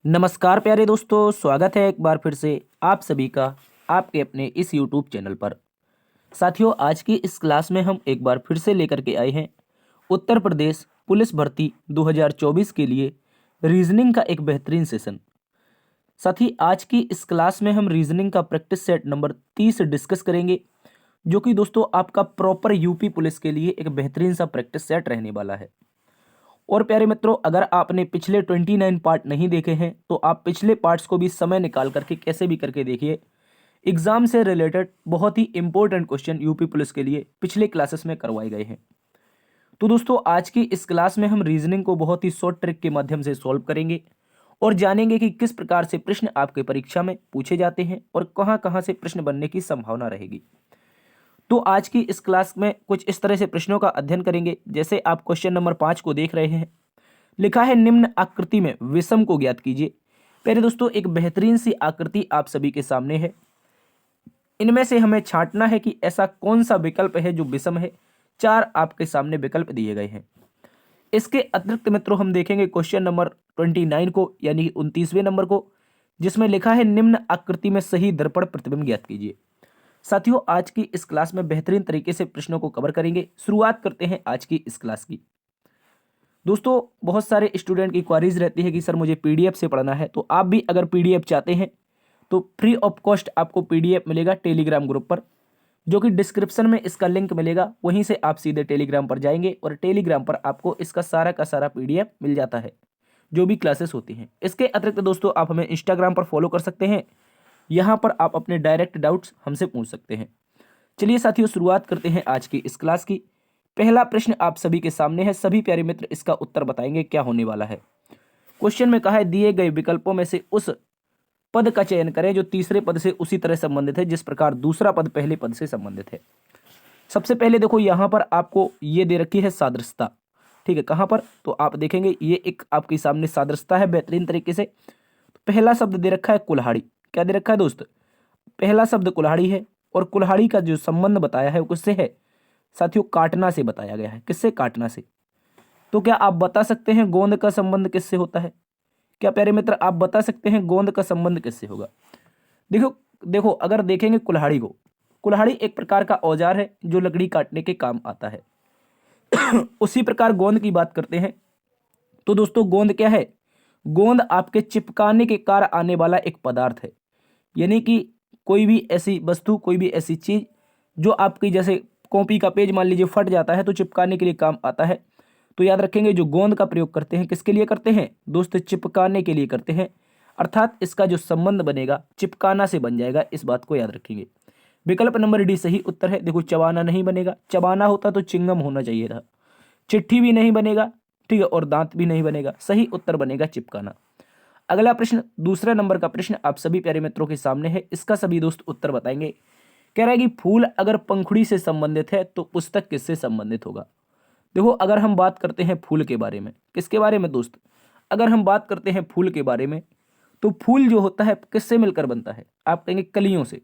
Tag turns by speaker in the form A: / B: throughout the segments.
A: नमस्कार प्यारे दोस्तों, स्वागत है एक बार फिर से आप सभी का आपके अपने इस YouTube चैनल पर। साथियों, आज की इस क्लास में हम एक बार फिर से लेकर के आए हैं उत्तर प्रदेश पुलिस भर्ती 2024 के लिए रीजनिंग का एक बेहतरीन सेशन। साथ ही आज की इस क्लास में हम रीजनिंग का प्रैक्टिस सेट नंबर 30 डिस्कस करेंगे, जो कि दोस्तों आपका प्रॉपर यूपी पुलिस के लिए एक बेहतरीन सा प्रैक्टिस सेट रहने वाला है। और प्यारे मित्रों, अगर आपने पिछले 29 पार्ट नहीं देखे हैं तो आप पिछले पार्ट्स को भी समय निकाल करके कैसे भी करके देखिए। एग्जाम से रिलेटेड बहुत ही इंपॉर्टेंट क्वेश्चन यूपी पुलिस के लिए पिछले क्लासेस में करवाए गए हैं। तो दोस्तों, आज की इस क्लास में हम रीजनिंग को बहुत ही शॉर्ट ट्रिक के माध्यम से सॉल्व करेंगे और जानेंगे कि किस प्रकार से प्रश्न आपके परीक्षा में पूछे जाते हैं और कहां कहां से प्रश्न बनने की संभावना रहेगी। तो आज की इस क्लास में कुछ इस तरह से प्रश्नों का अध्ययन करेंगे, जैसे आप क्वेश्चन नंबर 5 को देख रहे हैं। लिखा है निम्न आकृति में विषम को ज्ञात कीजिए। पहले दोस्तों, एक बेहतरीन सी आकृति आप सभी के सामने है। इनमें से हमें छांटना है कि ऐसा कौन सा विकल्प है जो विषम है। 4 आपके सामने विकल्प दिए गए हैं। इसके अतिरिक्त मित्रों, हम देखेंगे क्वेश्चन नंबर 29 को, यानी 29वें नंबर को, जिसमें लिखा है निम्न आकृति में सही दर्पण प्रतिबिंब ज्ञात कीजिए। साथियों, आज की इस क्लास में बेहतरीन तरीके से प्रश्नों को कवर करेंगे। शुरुआत करते हैं आज की इस क्लास की। दोस्तों, बहुत सारे स्टूडेंट की क्वारीज रहती है कि सर मुझे पीडीएफ से पढ़ना है, तो आप भी अगर पीडीएफ चाहते हैं तो फ्री ऑफ कॉस्ट आपको पीडीएफ मिलेगा टेलीग्राम ग्रुप पर, जो कि डिस्क्रिप्शन में इसका लिंक मिलेगा। वहीं से आप सीधे टेलीग्राम पर जाएंगे और टेलीग्राम पर आपको इसका सारा का सारा पीडीएफ मिल जाता है, जो भी क्लासेस होती हैं। इसके अतिरिक्त दोस्तों, आप हमें इंस्टाग्राम पर फॉलो कर सकते हैं। यहाँ पर आप अपने डायरेक्ट डाउट्स हमसे पूछ सकते हैं। चलिए साथियों, शुरुआत करते हैं आज की इस क्लास की। पहला प्रश्न आप सभी के सामने है। सभी प्यारे मित्र इसका उत्तर बताएंगे क्या होने वाला है। क्वेश्चन में कहा है दिए गए विकल्पों में से उस पद का चयन करें जो तीसरे पद से उसी तरह संबंधित है जिस प्रकार दूसरा पद पहले पद से संबंधित है। सबसे पहले देखो, यहां पर आपको ये दे रखी है सादृश्यता। ठीक है, कहां पर? तो आप देखेंगे ये एक आपके सामने सादृश्यता है बेहतरीन तरीके से। पहला शब्द दे रखा है कुल्हाड़ी। क्या दे रखा है दोस्त? पहला शब्द कुल्हाड़ी है और कुल्हाड़ी का जो संबंध बताया है वो किससे है साथियों? काटना से बताया गया है। किससे? काटना से। तो क्या आप बता सकते हैं गोंद का संबंध किससे होता है? क्या प्यारे मित्र आप बता सकते हैं गोंद का संबंध किससे होगा? देखो देखो, अगर देखेंगे कुल्हाड़ी को, कुल्हाड़ी एक प्रकार का औजार है जो लकड़ी काटने के काम आता है। उसी प्रकार गोंद की बात करते हैं तो दोस्तों, गोंद क्या है? गोंद आपके चिपकाने के कार्य आने वाला एक पदार्थ है। यानी कि कोई भी ऐसी वस्तु, कोई भी ऐसी चीज जो आपकी, जैसे कॉपी का पेज मान लीजिए फट जाता है तो चिपकाने के लिए काम आता है। तो याद रखेंगे, जो गोंद का प्रयोग करते हैं किसके लिए करते हैं दोस्त? चिपकाने के लिए करते हैं। अर्थात इसका जो संबंध बनेगा चिपकाना से बन जाएगा, इस बात को याद रखेंगे। विकल्प नंबर डी सही उत्तर है। देखो, चबाना नहीं बनेगा। चबाना होता तो चिंगम होना चाहिए था। चिट्ठी भी नहीं बनेगा, ठीक है, और दांत भी नहीं बनेगा। सही उत्तर बनेगा चिपकाना। अगला प्रश्न, दूसरे नंबर का प्रश्न आप सभी प्यारे मित्रों के सामने है। इसका सभी दोस्त उत्तर बताएंगे। कह रहा है कि फूल अगर पंखुड़ी से संबंधित है तो पुस्तक किससे संबंधित होगा? देखो, अगर हम बात करते हैं फूल के बारे में, किसके बारे में दोस्त? अगर हम बात करते हैं फूल के बारे में, तो फूल जो होता है किससे मिलकर बनता है? आप कहेंगे कलियों से।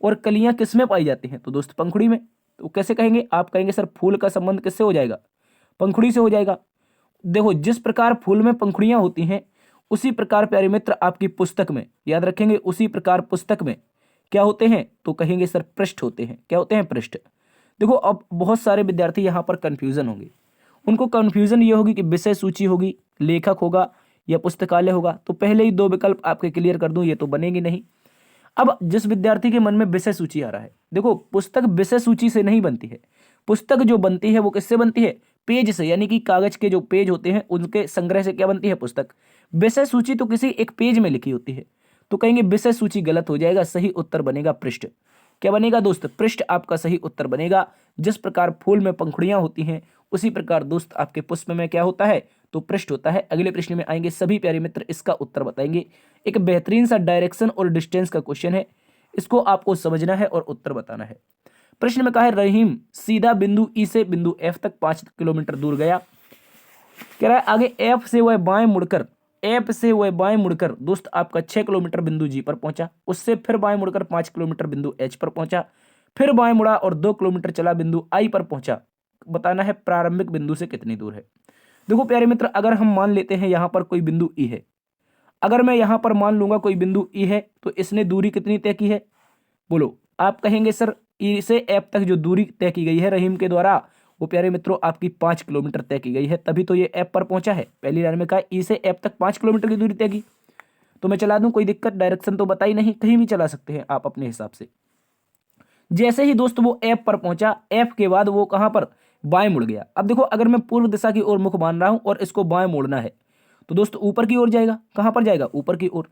A: और कलियां किस में पाई जाती हैं? तो दोस्त पंखुड़ी में। तो कैसे कहेंगे? आप कहेंगे सर फूल का संबंध किससे हो जाएगा? पंखुड़ी से हो जाएगा। देखो, जिस प्रकार फूल में पंखुड़ियां होती हैं उसी प्रकार प्यारे मित्र आपकी पुस्तक में, याद रखेंगे, उसी प्रकार पुस्तक में क्या होते हैं? तो कहेंगे सर पृष्ठ होते हैं। क्या होते हैं? पृष्ठ। देखो, अब बहुत सारे विद्यार्थी यहाँ पर कंफ्यूजन होंगे। उनको कंफ्यूजन ये होगी कि विषय सूची होगी, लेखक होगा या पुस्तकालय होगा। तो पहले ही 2 विकल्प आपके क्लियर कर दूं, ये तो बनेगी नहीं। अब जिस विद्यार्थी के मन में विषय सूची आ रहा है, देखो पुस्तक विषय सूची से नहीं बनती है। पुस्तक जो बनती है वो किससे बनती है? पेज से, यानी कि कागज के जो पेज होते हैं उनके संग्रह से क्या बनती है? पुस्तक। विषय सूची तो किसी एक पेज में लिखी होती है। तो कहेंगे विषय सूची गलत हो जाएगा। सही उत्तर बनेगा पृष्ठ। क्या बनेगा दोस्त? पृष्ठ आपका सही उत्तर बनेगा। जिस प्रकार फूल में पंखुड़ियां होती हैं उसी प्रकार दोस्त आपके पुष्प में क्या होता है? तो पृष्ठ होता है। अगले प्रश्न में आएंगे, सभी प्यारे मित्र इसका उत्तर बताएंगे। एक बेहतरीन सा डायरेक्शन और डिस्टेंस का क्वेश्चन है, इसको आपको समझना है और उत्तर बताना है। प्रश्न में कहा है रहीम सीधा बिंदु ई से बिंदु एफ तक 5 किलोमीटर दूर गया। कह रहा है आगे एफ से वह बाएं मुड़कर दोस्त आपका 6 किलोमीटर बिंदु जी पर पहुंचा। उससे फिर बाएं मुड़कर 5 किलोमीटर बिंदु एच पर पहुंचा। फिर बाएं मुड़ा और 2 किलोमीटर चला बिंदु आई पर पहुंचा। बताना है प्रारंभिक बिंदु से कितनी दूर है। देखो प्यारे मित्र, अगर हम मान लेते हैं यहां पर कोई बिंदु ई है, अगर मैं यहाँ पर मान लूंगा कोई बिंदु ई है तो इसने दूरी कितनी तय की है, बोलो। आप कहेंगे सर ई से एफ तक जो दूरी तय की गई है रहीम के द्वारा, वो प्यारे मित्रों आपकी 5 किलोमीटर तय की गई है, तभी तो ये एफ पर पहुंचा है। पहली लाइन में कहा ई से एफ तक 5 किलोमीटर की दूरी तय की, तो मैं चला दूं, कोई दिक्कत, डायरेक्शन तो बताई नहीं, कहीं भी चला सकते हैं आप अपने हिसाब से। जैसे ही दोस्त वो एफ पर पहुंचा, एफ के बाद वो कहां पर, बाएं मुड़ गया। अब देखो अगर मैं पूर्व दिशा की ओर मुख मान रहा हूं और इसको बाएं मोड़ना है तो दोस्त ऊपर की ओर जाएगा। कहां पर जाएगा, ऊपर की ओर।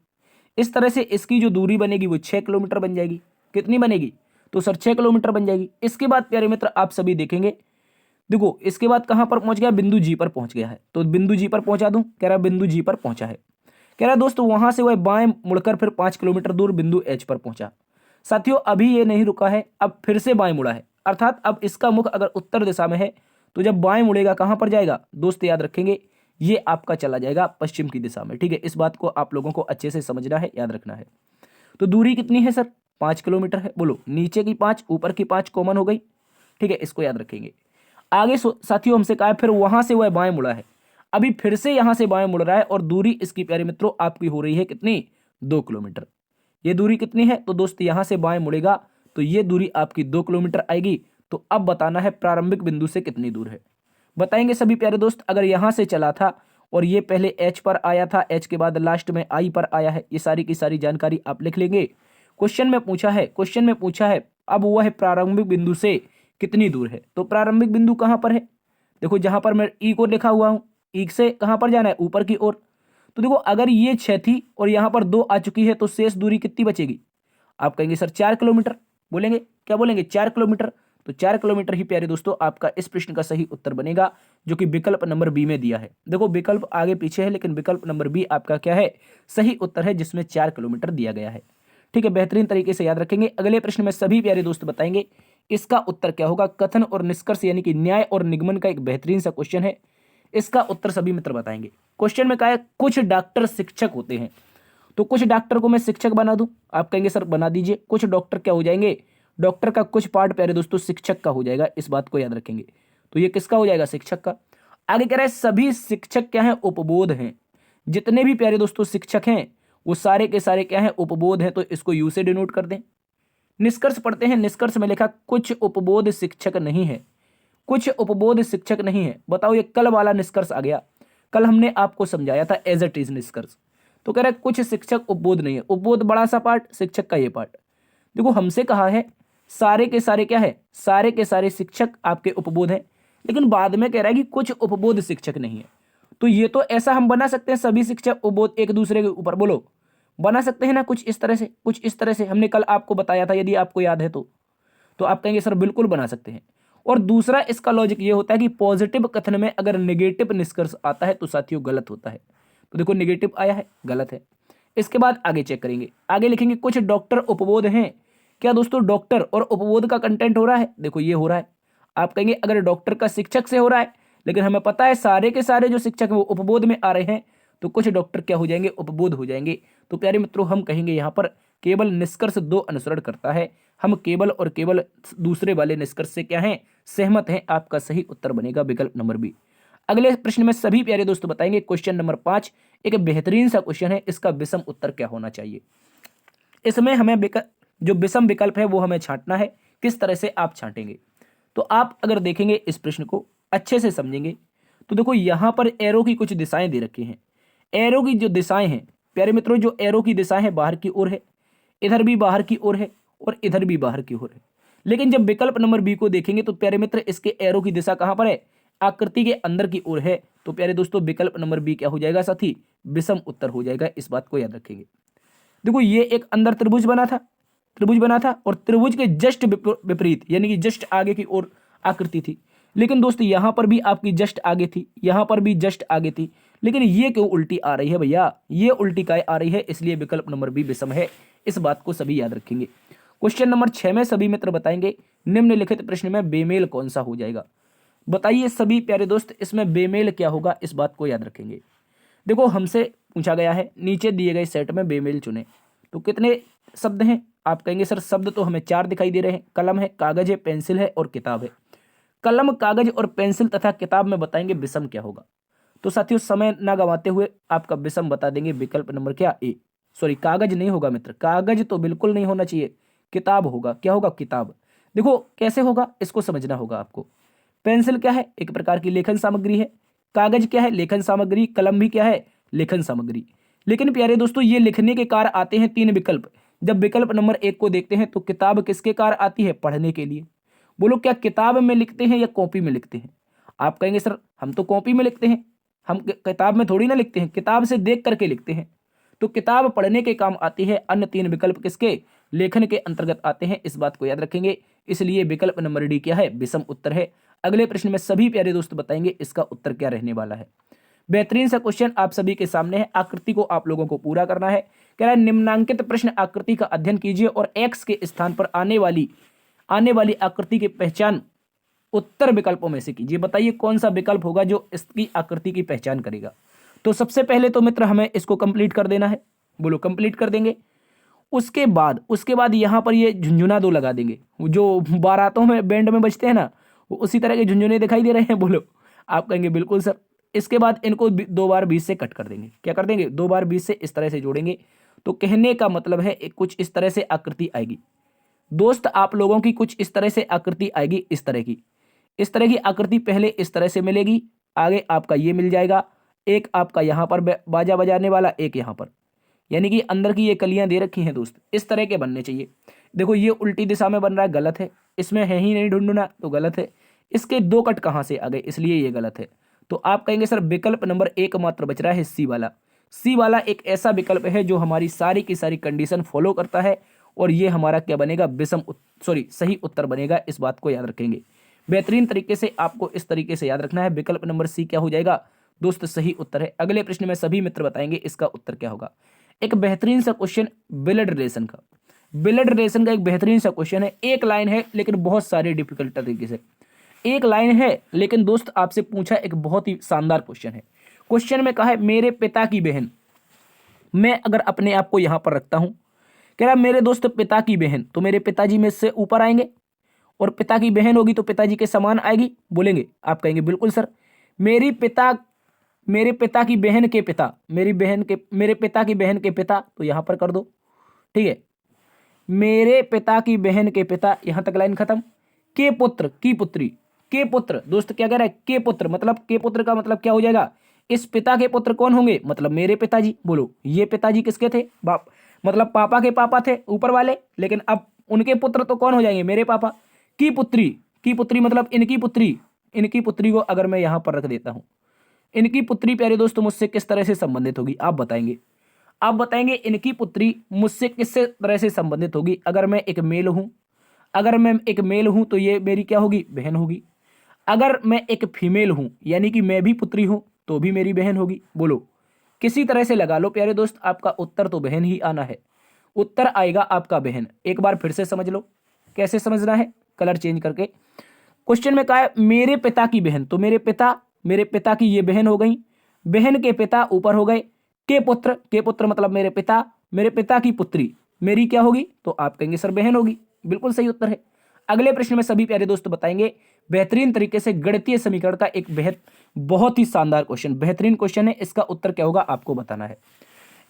A: इस तरह से इसकी जो दूरी बनेगी वो 6 किलोमीटर बन जाएगी। कितनी बनेगी, तो सर 6 किलोमीटर बन जाएगी। इसके बाद प्यारे मित्र आप सभी देखेंगे, देखो इसके बाद कहां पर पहुंच गया, बिंदु जी पर पहुंच गया है, तो बिंदु जी पर पहुंचा दूं, कह रहा बिंदु जी पर पहुंचा है। कह रहा दोस्तों वहां से वह बाएं मुड़कर फिर 5 किलोमीटर दूर बिंदु एच पर पहुंचा। साथियों अभी ये नहीं रुका है, अब फिर से बाएं मुड़ा है, अर्थात अब इसका मुख अगर उत्तर दिशा में है तो जब बाएं मुड़ेगा कहां पर जाएगा दोस्त, याद रखेंगे ये आपका चला जाएगा पश्चिम की दिशा में। ठीक है, इस बात को आप लोगों को अच्छे से समझना है, याद रखना है। तो दूरी कितनी है सर, 5 किलोमीटर है, बोलो। नीचे की 5 ऊपर की 5 कॉमन हो गई। ठीक है, इसको याद रखेंगे। आगे साथियों हमसे कहा फिर वहां से वह बाएं मुड़ा है, अभी फिर से यहां से बाएं मुड़ रहा है और दूरी इसकी प्यारे मित्रों आपकी हो रही है कितनी, 2 किलोमीटर। ये दूरी कितनी है, तो दोस्त यहां से बाएं मुड़ेगा तो ये दूरी आपकी 2 किलोमीटर आएगी। तो अब बताना है प्रारंभिक बिंदु से कितनी दूर है, बताएंगे सभी प्यारे दोस्त। अगर यहां से चला था और ये पहले एच पर आया था, एच के बाद लास्ट में आई पर आया है, ये सारी की सारी जानकारी आप लिख लेंगे। क्वेश्चन में पूछा है अब वह प्रारंभिक बिंदु से कितनी दूर है, तो प्रारंभिक बिंदु कहां पर है, देखो जहां पर मैं ई को लिखा हुआ हूं, ई से कहां पर जाना है, ऊपर की ओर। तो देखो अगर ये 6 थी और यहां पर 2 आ चुकी है तो शेष दूरी कितनी बचेगी, आप कहेंगे सर 4 किलोमीटर, बोलेंगे क्या बोलेंगे, 4 किलोमीटर। तो 4 किलोमीटर ही प्यारे दोस्तों आपका इस प्रश्न का सही उत्तर बनेगा, जो कि विकल्प नंबर बी में दिया है। देखो विकल्प आगे पीछे है लेकिन विकल्प नंबर बी आपका क्या है, सही उत्तर है, जिसमें 4 किलोमीटर दिया गया है। ठीक है, बेहतरीन तरीके से याद रखेंगे। अगले प्रश्न में सभी प्यारे दोस्त बताएंगे इसका उत्तर क्या होगा। कथन और निष्कर्ष यानी कि न्याय और निगमन का एक बेहतरीन सा क्वेश्चन है, इसका उत्तर सभी मित्र बताएंगे। क्वेश्चन में कहा है कुछ डॉक्टर शिक्षक होते हैं, तो कुछ डॉक्टर को मैं शिक्षक बना दूं, आप कहेंगे सर बना दीजिए। कुछ डॉक्टर क्या हो जाएंगे, डॉक्टर का कुछ पार्ट प्यारे दोस्तों शिक्षक का हो जाएगा, इस बात को याद रखेंगे। तो ये किसका हो जाएगा, शिक्षक का। आगे कह रहा है सभी शिक्षक क्या है, उपबोध हैं। जितने भी प्यारे दोस्तों शिक्षक हैं वो सारे के सारे क्या है, उपबोध हैं, तो इसको यू से डिनोट कर दें। निष्कर्ष पढ़ते हैं, निष्कर्ष में लिखा कुछ उपबोध शिक्षक नहीं है, कुछ उपबोध शिक्षक नहीं है। बताओ ये कल वाला निष्कर्ष आ गया, कल हमने आपको समझाया था एज इट इज निष्कर्ष। तो कह रहा है कुछ शिक्षक उपबोध नहीं है, उपबोध बड़ा सा पार्ट, शिक्षक का ये पार्ट। देखो हमसे कहा है सारे के सारे क्या है, सारे के सारे शिक्षक आपके उपबोध हैं, लेकिन बाद में कह रहा है कि कुछ उपबोध शिक्षक नहीं है। तो ये तो ऐसा हम बना सकते हैं सभी शिक्षक उपबोध एक दूसरे के ऊपर, बोलो बना सकते हैं ना, कुछ इस तरह से, कुछ इस तरह से हमने कल आपको बताया था, यदि आपको याद है तो आप कहेंगे सर बिल्कुल बना सकते हैं। और दूसरा इसका लॉजिक ये होता है कि पॉजिटिव कथन में अगर नेगेटिव निष्कर्ष आता है तो साथियों गलत होता है। तो देखो नेगेटिव आया है, गलत है। इसके बाद आगे चेक करेंगे, आगे लिखेंगे कुछ डॉक्टर उपबोध हैं। क्या दोस्तों डॉक्टर और उपबोध का कंटेंट हो रहा है, देखो ये हो रहा है। आप कहेंगे अगर डॉक्टर का शिक्षक से हो रहा है, लेकिन हमें पता है सारे के सारे जो शिक्षक हैं वो उपबोध में आ रहे हैं, तो कुछ डॉक्टर क्या हो जाएंगे, उपबोध हो जाएंगे। तो प्यारे मित्रों हम कहेंगे यहाँ पर केवल निष्कर्ष 2 अनुसरण करता है, हम केवल और केवल दूसरे वाले निष्कर्ष से क्या है, सहमत हैं। आपका सही उत्तर बनेगा विकल्प नंबर बी। अगले प्रश्न में सभी प्यारे दोस्त बताएंगे क्वेश्चन नंबर 5, एक बेहतरीन सा क्वेश्चन है, इसका विषम उत्तर क्या होना चाहिए। इसमें हमें जो विषम विकल्प है वो हमें छांटना है, किस तरह से आप छांटेंगे। तो आप अगर देखेंगे इस प्रश्न को अच्छे से समझेंगे तो देखो यहां पर एरो की कुछ दिशाएं दे रखी हैं। एरो की जो दिशाएं हैं प्यारे मित्रों, जो एरो की दिशाएं हैं बाहर की ओर है, इधर भी बाहर की ओर है और इधर भी बाहर की ओर है। लेकिन जब विकल्प नंबर बी को देखेंगे तो प्यारे मित्र इसके एरो की दिशा कहां पर है, आकृति के अंदर की ओर है। तो प्यारे दोस्तों विकल्प नंबर बी क्या हो जाएगा साथी, विषम उत्तर हो जाएगा, इस बात को याद रखेंगे। देखो ये एक अंदर त्रिभुज बना था और त्रिभुज के जस्ट विपरीत यानी कि जस्ट आगे की ओर आकृति थी। लेकिन दोस्तों यहां पर भी आपकी जस्ट आगे थी, यहां पर भी जस्ट आगे थी, लेकिन ये क्यों उल्टी आ रही है भैया, ये उल्टी काय आ रही है, इसलिए विकल्प नंबर बी विषम है, इस बात को सभी याद रखेंगे। क्वेश्चन नंबर 6 में सभी मित्र बताएंगे निम्नलिखित प्रश्न में बेमेल कौन सा हो जाएगा। बताइए सभी प्यारे दोस्त इसमें बेमेल क्या होगा, इस बात को याद रखेंगे। देखो हमसे पूछा गया है नीचे दिए गए सेट में बेमेल चुने, तो कितने शब्द हैं, आप कहेंगे सर शब्द तो हमें 4 दिखाई दे रहे हैं, कलम है, कागज है, पेंसिल है और किताब है। कलम, कागज और पेंसिल तथा किताब में बताएंगे विषम क्या होगा। तो साथियों समय ना गंवाते हुए आपका विषम बता देंगे विकल्प नंबर क्या, ए। सॉरी, कागज नहीं होगा मित्र, कागज तो बिल्कुल नहीं होना चाहिए, किताब होगा। क्या होगा, किताब। देखो कैसे होगा, इसको समझना होगा आपको। पेंसिल क्या है, एक प्रकार की लेखन सामग्री है। कागज क्या है, लेखन सामग्री। कलम भी क्या है, लेखन सामग्री। लेकिन प्यारे दोस्तों, ये लिखने के कार्य आते हैं 3 विकल्प। जब विकल्प नंबर 1 को देखते हैं तो किताब किसके कार्य आती है, पढ़ने के लिए। बोलो क्या किताब में लिखते हैं या कॉपी में लिखते हैं। आप कहेंगे सर हम तो कॉपी में लिखते हैं, हम किताब में थोड़ी ना लिखते हैं, किताब से देख करके लिखते हैं। तो किताब पढ़ने के काम आती है। अन्य 3 विकल्प किसके, लेखन के अंतर्गत आते हैं। इस बात को याद रखेंगे। इसलिए विकल्प नंबर डी क्या है, विषम उत्तर है। अगले प्रश्न में सभी प्यारे दोस्त बताएंगे इसका उत्तर क्या रहने वाला है। बेहतरीन सा क्वेश्चन आप सभी के सामने है। आकृति को आप लोगों को पूरा करना है। कह रहा है निम्नांकित प्रश्न आकृति का अध्ययन कीजिए और एक्स के स्थान पर आने वाली आकृति की पहचान उत्तर विकल्पों में से कीजिए। बताइए कौन सा विकल्प होगा जो इसकी आकृति की पहचान करेगा। तो सबसे पहले तो मित्र हमें इसको कंप्लीट कर देना है। बोलो कंप्लीट कर देंगे। उसके बाद यहां पर ये झुंझुना 2 लगा देंगे, जो बारातों में बैंड में बजते हैं ना, वो उसी तरह के झुंझुने दिखाई दे रहे हैं। बोलो, आप कहेंगे बिल्कुल सर। इसके बाद इनको 2 बार 20 से कट कर देंगे। क्या कर देंगे, 2 बार 20 से इस तरह से जोड़ेंगे। तो कहने का मतलब है कुछ इस तरह से आकृति आएगी दोस्त, आप लोगों की कुछ इस तरह से आकृति आएगी। इस तरह की आकृति पहले इस तरह से मिलेगी, आगे आपका ये मिल जाएगा, एक आपका यहां पर बाजा बजाने वाला, एक यहां पर, यानी कि अंदर की ये कलियां दे रखी हैं दोस्त, इस तरह के बनने चाहिए। देखो ये उल्टी दिशा में बन रहा है, गलत है। इसमें है ही नहीं ढूंढना, तो गलत है। इसके 2 कट कहां से आ गए, इसलिए ये गलत है। तो आप कहेंगे सर विकल्प नंबर 1 मात्र बच रहा है, सी वाला एक ऐसा विकल्प है जो हमारी सारी की सारी कंडीशन फॉलो करता है, और ये हमारा क्या बनेगा, सही उत्तर बनेगा। इस बात को याद रखेंगे बेहतरीन तरीके से। आपको इस तरीके से याद रखना है। विकल्प नंबर सी क्या हो जाएगा दोस्त, सही उत्तर है। अगले प्रश्न में सभी मित्र बताएंगे इसका उत्तर क्या होगा। एक बेहतरीन सा क्वेश्चन ब्लड रिलेशन का एक बेहतरीन सा क्वेश्चन है। एक लाइन है लेकिन बहुत सारे डिफिकल्ट तरीके से। एक लाइन है लेकिन दोस्त आपसे पूछा एक बहुत ही शानदार क्वेश्चन है। क्वेश्चन में कहा है मेरे पिता की बहन। मैं अगर अपने आप को यहां पर रखता हूं, कह रहा मेरे दोस्त पिता की बहन, तो मेरे पिताजी में से ऊपर आएंगे, और पिता की बहन होगी तो पिताजी के समान आएगी। बोलेंगे, आप कहेंगे बिल्कुल सर। मेरे पिता की बहन के पिता, मेरे पिता की बहन के पिता, तो यहां पर कर दो। ठीक है, मेरे पिता की बहन के पिता, यहां तक लाइन खत्म। के पुत्र की पुत्री, के पुत्र दोस्त क्या कह रहा है, के पुत्र, मतलब के पुत्र का मतलब क्या हो जाएगा, इस पिता के पुत्र कौन होंगे, मतलब मेरे पिताजी। बोलो ये पिताजी किसके थे, बाप, मतलब पापा के पापा थे ऊपर वाले, लेकिन अब उनके पुत्र तो कौन हो जाएंगे, मेरे पापा। की पुत्री मतलब इनकी पुत्री को अगर मैं यहां पर रख देता हूं, इनकी पुत्री प्यारे दोस्तों मुझसे किस तरह से संबंधित होगी, आप बताएंगे इनकी पुत्री मुझसे किस तरह से संबंधित होगी। अगर मैं एक मेल हूं तो ये मेरी क्या होगी, बहन होगी। अगर मैं एक फीमेल हूं यानी कि मैं भी पुत्री हूं तो भी मेरी बहन होगी। बोलो किसी तरह से लगा लो प्यारे दोस्त, आपका उत्तर तो बहन ही आना है। उत्तर आएगा आपका बहन। एक बार फिर से समझ लो कैसे समझना है, कलर चेंज करके। क्वेश्चन में कहा है मेरे पिता की बहन, तो मेरे पिता की ये बहन हो गई, बहन के पिता ऊपर हो गए। के पुत्र मतलब मेरे पिता की पुत्री मेरी क्या होगी, तो आप कहेंगे सर बहन होगी। बिल्कुल सही उत्तर है। अगले प्रश्न में सभी प्यारे दोस्त बताएंगे बेहतरीन तरीके से गणितीय समीकरण का एक बहुत ही शानदार क्वेश्चन, बेहतरीन क्वेश्चन है। इसका उत्तर क्या होगा आपको बताना है।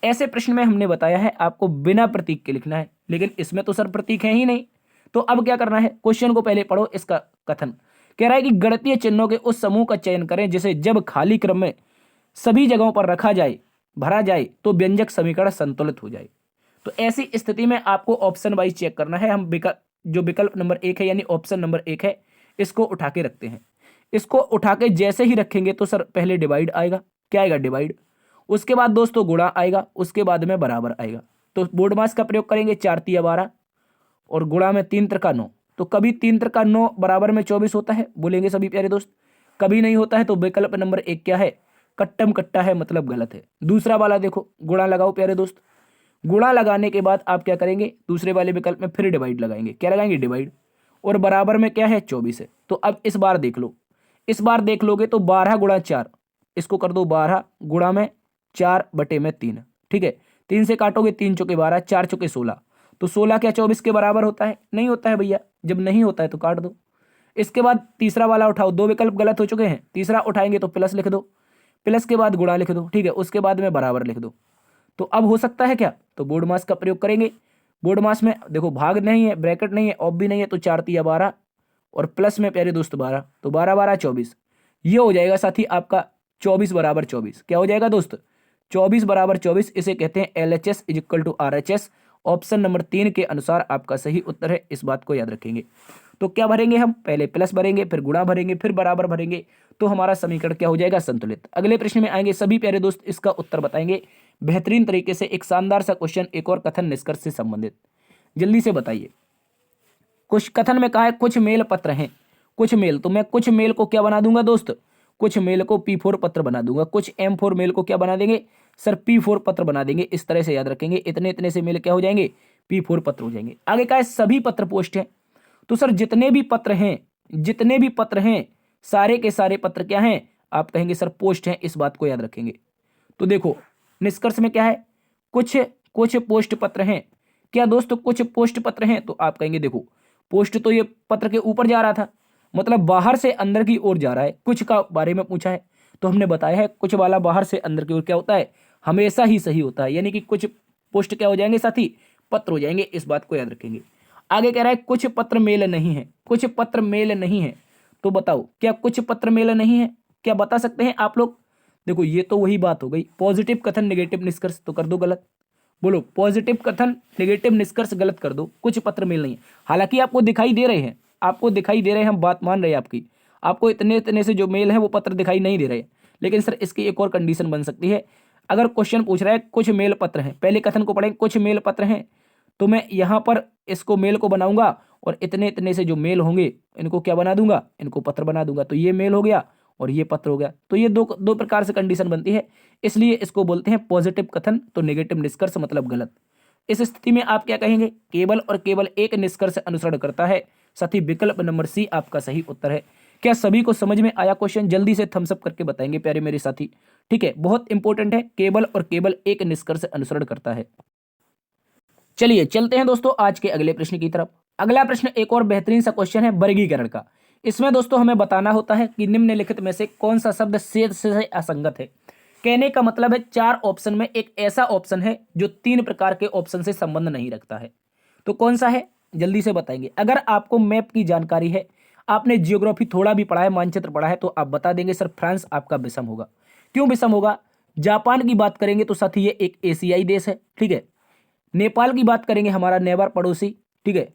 A: ऐसे प्रश्न में हमने बताया है आपको बिना प्रतीक के लिखना है, लेकिन इसमें तो सर प्रतीक है ही नहीं। तो अब क्या करना है, क्वेश्चन को पहले पढ़ो। इसका कथन कह रहा है कि गणितीय चिन्हों के उस समूह का चयन करें जिसे जब खाली क्रम में सभी जगहों पर भरा जाए तो व्यंजक समीकरण संतुलित हो जाए। तो ऐसी स्थिति में आपको ऑप्शन वाइज चेक करना है। हम जो विकल्प नंबर 1 है यानी ऑप्शन नंबर 1 है, इसको उठा के रखते हैं। इसको उठा के जैसे ही रखेंगे तो सर पहले डिवाइड आएगा। क्या आएगा, डिवाइड। उसके बाद दोस्तों गुणा आएगा, उसके बाद में बराबर आएगा। तो बोर्ड मास का प्रयोग करेंगे, 4 तिया 12 और गुणा में 3 त्रिका 9। तो कभी 3 त्रिका 9 बराबर में 24 होता है, बोलेंगे सभी प्यारे दोस्त। कभी नहीं होता है, तो विकल्प नंबर 1 क्या है, कट्टम कट्टा है, मतलब गलत है। दूसरा वाला देखो, गुणा लगाओ प्यारे दोस्त। गुणा लगाने के बाद आप क्या करेंगे, दूसरे वाले विकल्प में फिर डिवाइड लगाएंगे। क्या लगाएंगे, डिवाइड। और बराबर में क्या है, 24 है। तो अब इस बार देख लो, इस बार देख लोगे तो 12 गुणा 4, इसको कर दो 12 गुणा में 4/3। ठीक है, 3 से काटोगे, 3 चौके 12, 4 चौके 16। तो 16 क्या 24 के बराबर होता है, नहीं होता है भैया। जब नहीं होता है तो काट दो। इसके बाद तीसरा वाला उठाओ, 2 विकल्प गलत हो चुके हैं, तीसरा उठाएंगे तो प्लस लिख दो। प्लस के बाद गुणा लिख दो, ठीक है, उसके बाद में बराबर लिख दो। तो अब हो सकता है क्या, तो बोर्ड मास का प्रयोग करेंगे। बोर्ड मास में देखो भाग नहीं है, ब्रैकेट नहीं है, ऑफ भी नहीं है, तो 4 तिया 12 और प्लस में प्यारे दोस्त 12, तो 12 12 24। ये हो जाएगा साथी आपका 24 बराबर 24। क्या हो जाएगा दोस्त, 24 बराबर 24। इसे कहते हैं LHS is equal to RHS। Option number 3 के अनुसार आपका सही उत्तर है, इस बात को याद रखेंगे। तो क्या भरेंगे हम, पहले प्लस भरेंगे, फिर गुणा भरेंगे, फिर बराबर भरेंगे, तो हमारा समीकरण क्या हो जाएगा, संतुलित। अगले प्रश्न में आएंगे, सभी प्यारे दोस्त इसका उत्तर बताएंगे बेहतरीन तरीके से। एक शानदार सा क्वेश्चन, एक और कथन निष्कर्ष से संबंधित, जल्दी से बताइए। कुछ कथन में कहा है कुछ मेल पत्र हैं, कुछ मेल, तो मैं कुछ मेल को क्या बना दूंगा दोस्त, कुछ मेल को P4 पत्र बना दूंगा। कुछ M4 मेल को क्या बना देंगे सर, P4 पत्र बना देंगे। इस तरह से याद रखेंगे, इतने इतने से मेल क्या हो जाएंगे, P4 पत्र हो जाएंगे। आगे का है सभी पत्र पोस्ट हैं, तो सर जितने भी पत्र हैं, जितने भी पत्र हैं, सारे के सारे पत्र क्या हैं, आप कहेंगे सर पोस्ट हैं, इस बात को याद रखेंगे। तो देखो निष्कर्ष में क्या है, कुछ कुछ पोस्ट पत्र हैं। क्या दोस्तों कुछ पोस्ट पत्र हैं, तो आप कहेंगे देखो पोस्ट तो ये पत्र के ऊपर जा रहा था, मतलब बाहर से अंदर की ओर जा रहा है। कुछ का बारे में पूछा है, तो हमने बताया है कुछ वाला बाहर से अंदर की ओर क्या होता है, हमेशा ही सही होता है। यानी कि कुछ पोस्ट क्या हो जाएंगे साथी, पत्र हो जाएंगे, इस बात को याद रखेंगे। आगे कह रहा है कुछ पत्र मेल नहीं है, कुछ पत्र मेल नहीं है। तो बताओ क्या कुछ पत्र मेल नहीं है, क्या बता सकते हैं आप लोग। देखो ये तो वही बात हो गई, पॉजिटिव कथन नेगेटिव निष्कर्ष, तो कर दो गलत। बोलो पॉजिटिव कथन नेगेटिव निष्कर्ष गलत कर दो, कुछ पत्र मेल नहीं है। हालांकि आपको दिखाई दे रहे हैं, आपको दिखाई दे रहे हैं, हम बात मान रहे हैं आपकी, आपको इतने इतने से जो मेल है वो पत्र दिखाई नहीं दे रहे। लेकिन सर इसकी एक और कंडीशन बन सकती है, अगर क्वेश्चन पूछ रहा है कुछ मेल पत्र हैं, पहले कथन को पढ़ें, कुछ मेल पत्र हैं, तो मैं यहां पर इसको मेल को बनाऊंगा और इतने इतने से जो मेल होंगे इनको क्या बना दूंगा, इनको पत्र बना दूंगा। तो ये मेल हो गया और ये पत्र हो गया। तो ये दो दो प्रकार से कंडीशन बनती है, इसलिए इसको बोलते हैं पॉजिटिव कथन, तो नेगेटिव निष्कर्ष मतलब गलत। इस स्थिति में आप क्या कहेंगे, केवल और केवल एक निष्कर्ष अनुसरण करता है, साथ ही विकल्प नंबर सी आपका सही उत्तर है। क्या सभी को समझ में आया क्वेश्चन, जल्दी से थम्स अप करके बताएंगे प्यारे मेरे साथी, ठीक है। बहुत इंपॉर्टेंट है, केवल और केवल एक निष्कर्ष अनुसरण करता है। चलिए चलते हैं दोस्तों आज के अगले प्रश्न की तरफ। अगला प्रश्न एक और बेहतरीन सा क्वेश्चन है वर्गीकरण का। इसमें दोस्तों हमें बताना होता है कि निम्नलिखित में से कौन सा शब्द शेष से असंगत है। कहने का मतलब है 4 ऑप्शन में एक ऐसा ऑप्शन है जो 3 प्रकार के ऑप्शन से संबंध नहीं रखता है। तो कौन सा है, जल्दी से बताएंगे। अगर आपको मैप की जानकारी है, आपने जियोग्राफी थोड़ा भी पढ़ा है, मानचित्र पढ़ा है, तो आप बता देंगे सर फ्रांस आपका विषम होगा। क्यों विषम होगा, जापान की बात करेंगे तो साथी ये एक एशियाई देश है, ठीक है। नेपाल की बात करेंगे हमारा नेबर पड़ोसी, ठीक है,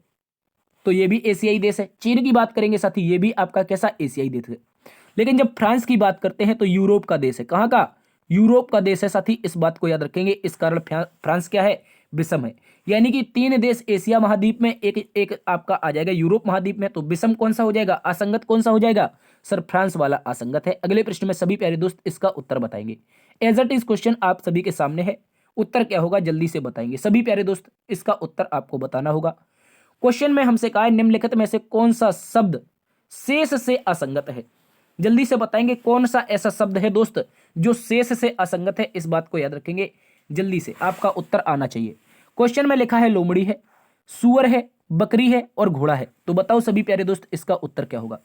A: तो ये भी एशियाई देश है। चीन की बात करेंगे साथी ये भी आपका कैसा एशियाई देश है। लेकिन जब फ्रांस की बात करते हैं तो यूरोप का देश है। कहाँ का, यूरोप का देश है साथी, इस बात को याद रखेंगे। इस कारण फ्रांस क्या है, विषम है। यानी कि 3 देश एशिया महाद्वीप में, एक आपका आ जाएगा यूरोप महाद्वीप में। तो विषम कौन सा हो जाएगा, असंगत कौन सा हो जाएगा सर, फ्रांस वाला असंगत है। अगले प्रश्न में सभी प्यारे दोस्त इसका उत्तर बताएंगे। एज इट इज क्वेश्चन आप सभी के सामने है, उत्तर क्या होगा जल्दी से बताएंगे सभी प्यारे दोस्त, इसका उत्तर आपको बताना होगा। क्वेश्चन में हमसे कहा है निम्नलिखित में से कौन सा शब्द शेष से असंगत है। जल्दी से बताएंगे कौन सा ऐसा शब्द है दोस्त जो शेष से असंगत है, इस बात को याद रखेंगे। जल्दी से आपका उत्तर आना चाहिए। क्वेश्चन में लिखा है लोमड़ी है, सुअर है, बकरी है और घोड़ा है। तो बताओ सभी प्यारे दोस्त इसका उत्तर क्या होगा।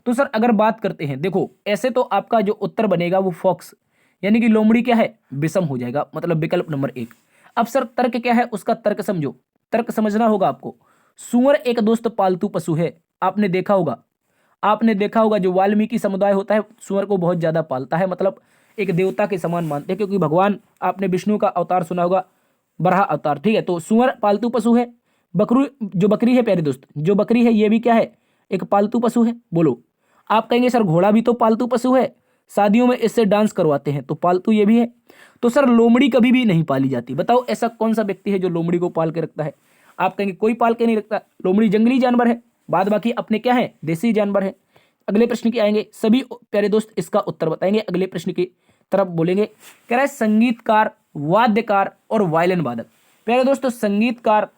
A: तो सर अगर बात करते हैं, देखो ऐसे तो आपका जो उत्तर बनेगा वो फॉक्स यानी कि लोमड़ी क्या है, विषम हो जाएगा, मतलब विकल्प नंबर 1। अब सर तर्क क्या है, उसका तर्क समझो, तर्क समझना होगा आपको। सुअर एक दोस्त पालतू पशु है, आपने देखा होगा, आपने देखा होगा जो वाल्मीकि समुदाय होता है सुअर को बहुत ज्यादा पालता है, मतलब एक देवता के समान मानते हैं, क्योंकि भगवान, आपने विष्णु का अवतार सुना होगा, बराह अवतार, ठीक है। तो सुअर पालतू पशु है। बकरू, जो बकरी है प्यारे दोस्त, जो बकरी है ये भी क्या है, एक पालतू पशु है। बोलो, आप कहेंगे सर घोड़ा भी तो पालतू पशु है, शादियों में इससे डांस करवाते हैं, तो पालतू ये भी है। तो सर लोमड़ी कभी भी नहीं पाली जाती। बताओ ऐसा कौन सा व्यक्ति है जो लोमड़ी को पाल के रखता है। आप कहेंगे कोई पाल के नहीं रखता, लोमड़ी जंगली जानवर है, बाद बाकी अपने क्या है, देसी जानवर है। अगले प्रश्न की आएंगे, सभी प्यारे दोस्त इसका उत्तर बताएंगे। अगले प्रश्न की तरफ बोलेंगे, कह रहा है संगीतकार, वाद्यकार और वायलिन वादक। प्यारे दोस्तों संगीतकार,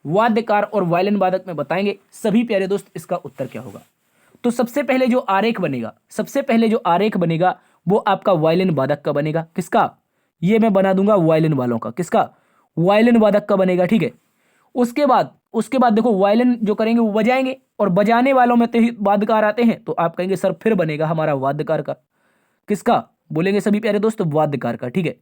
A: वाद्यकार और वायलिन वादक में बताएंगे सभी प्यारे दोस्त इसका उत्तर क्या होगा। तो सबसे पहले जो आरेख बनेगा, सबसे पहले जो आरेख बनेगा वो आपका वायलिन वादक का बनेगा। किसका, ये मैं बना दूंगा वायलिन वालों का, किसका, वायलिन वादक का बनेगा, ठीक है। उसके बाद देखो वायलिन जो करेंगे वो बजाएंगे, और बजाने वालों में तो ही वाद्यकार आते हैं, तो आप कहेंगे सर फिर बनेगा हमारा वाद्यकार का, किसका, बोलेंगे सभी प्यारे दोस्त वाद्यकार का। ठीक है,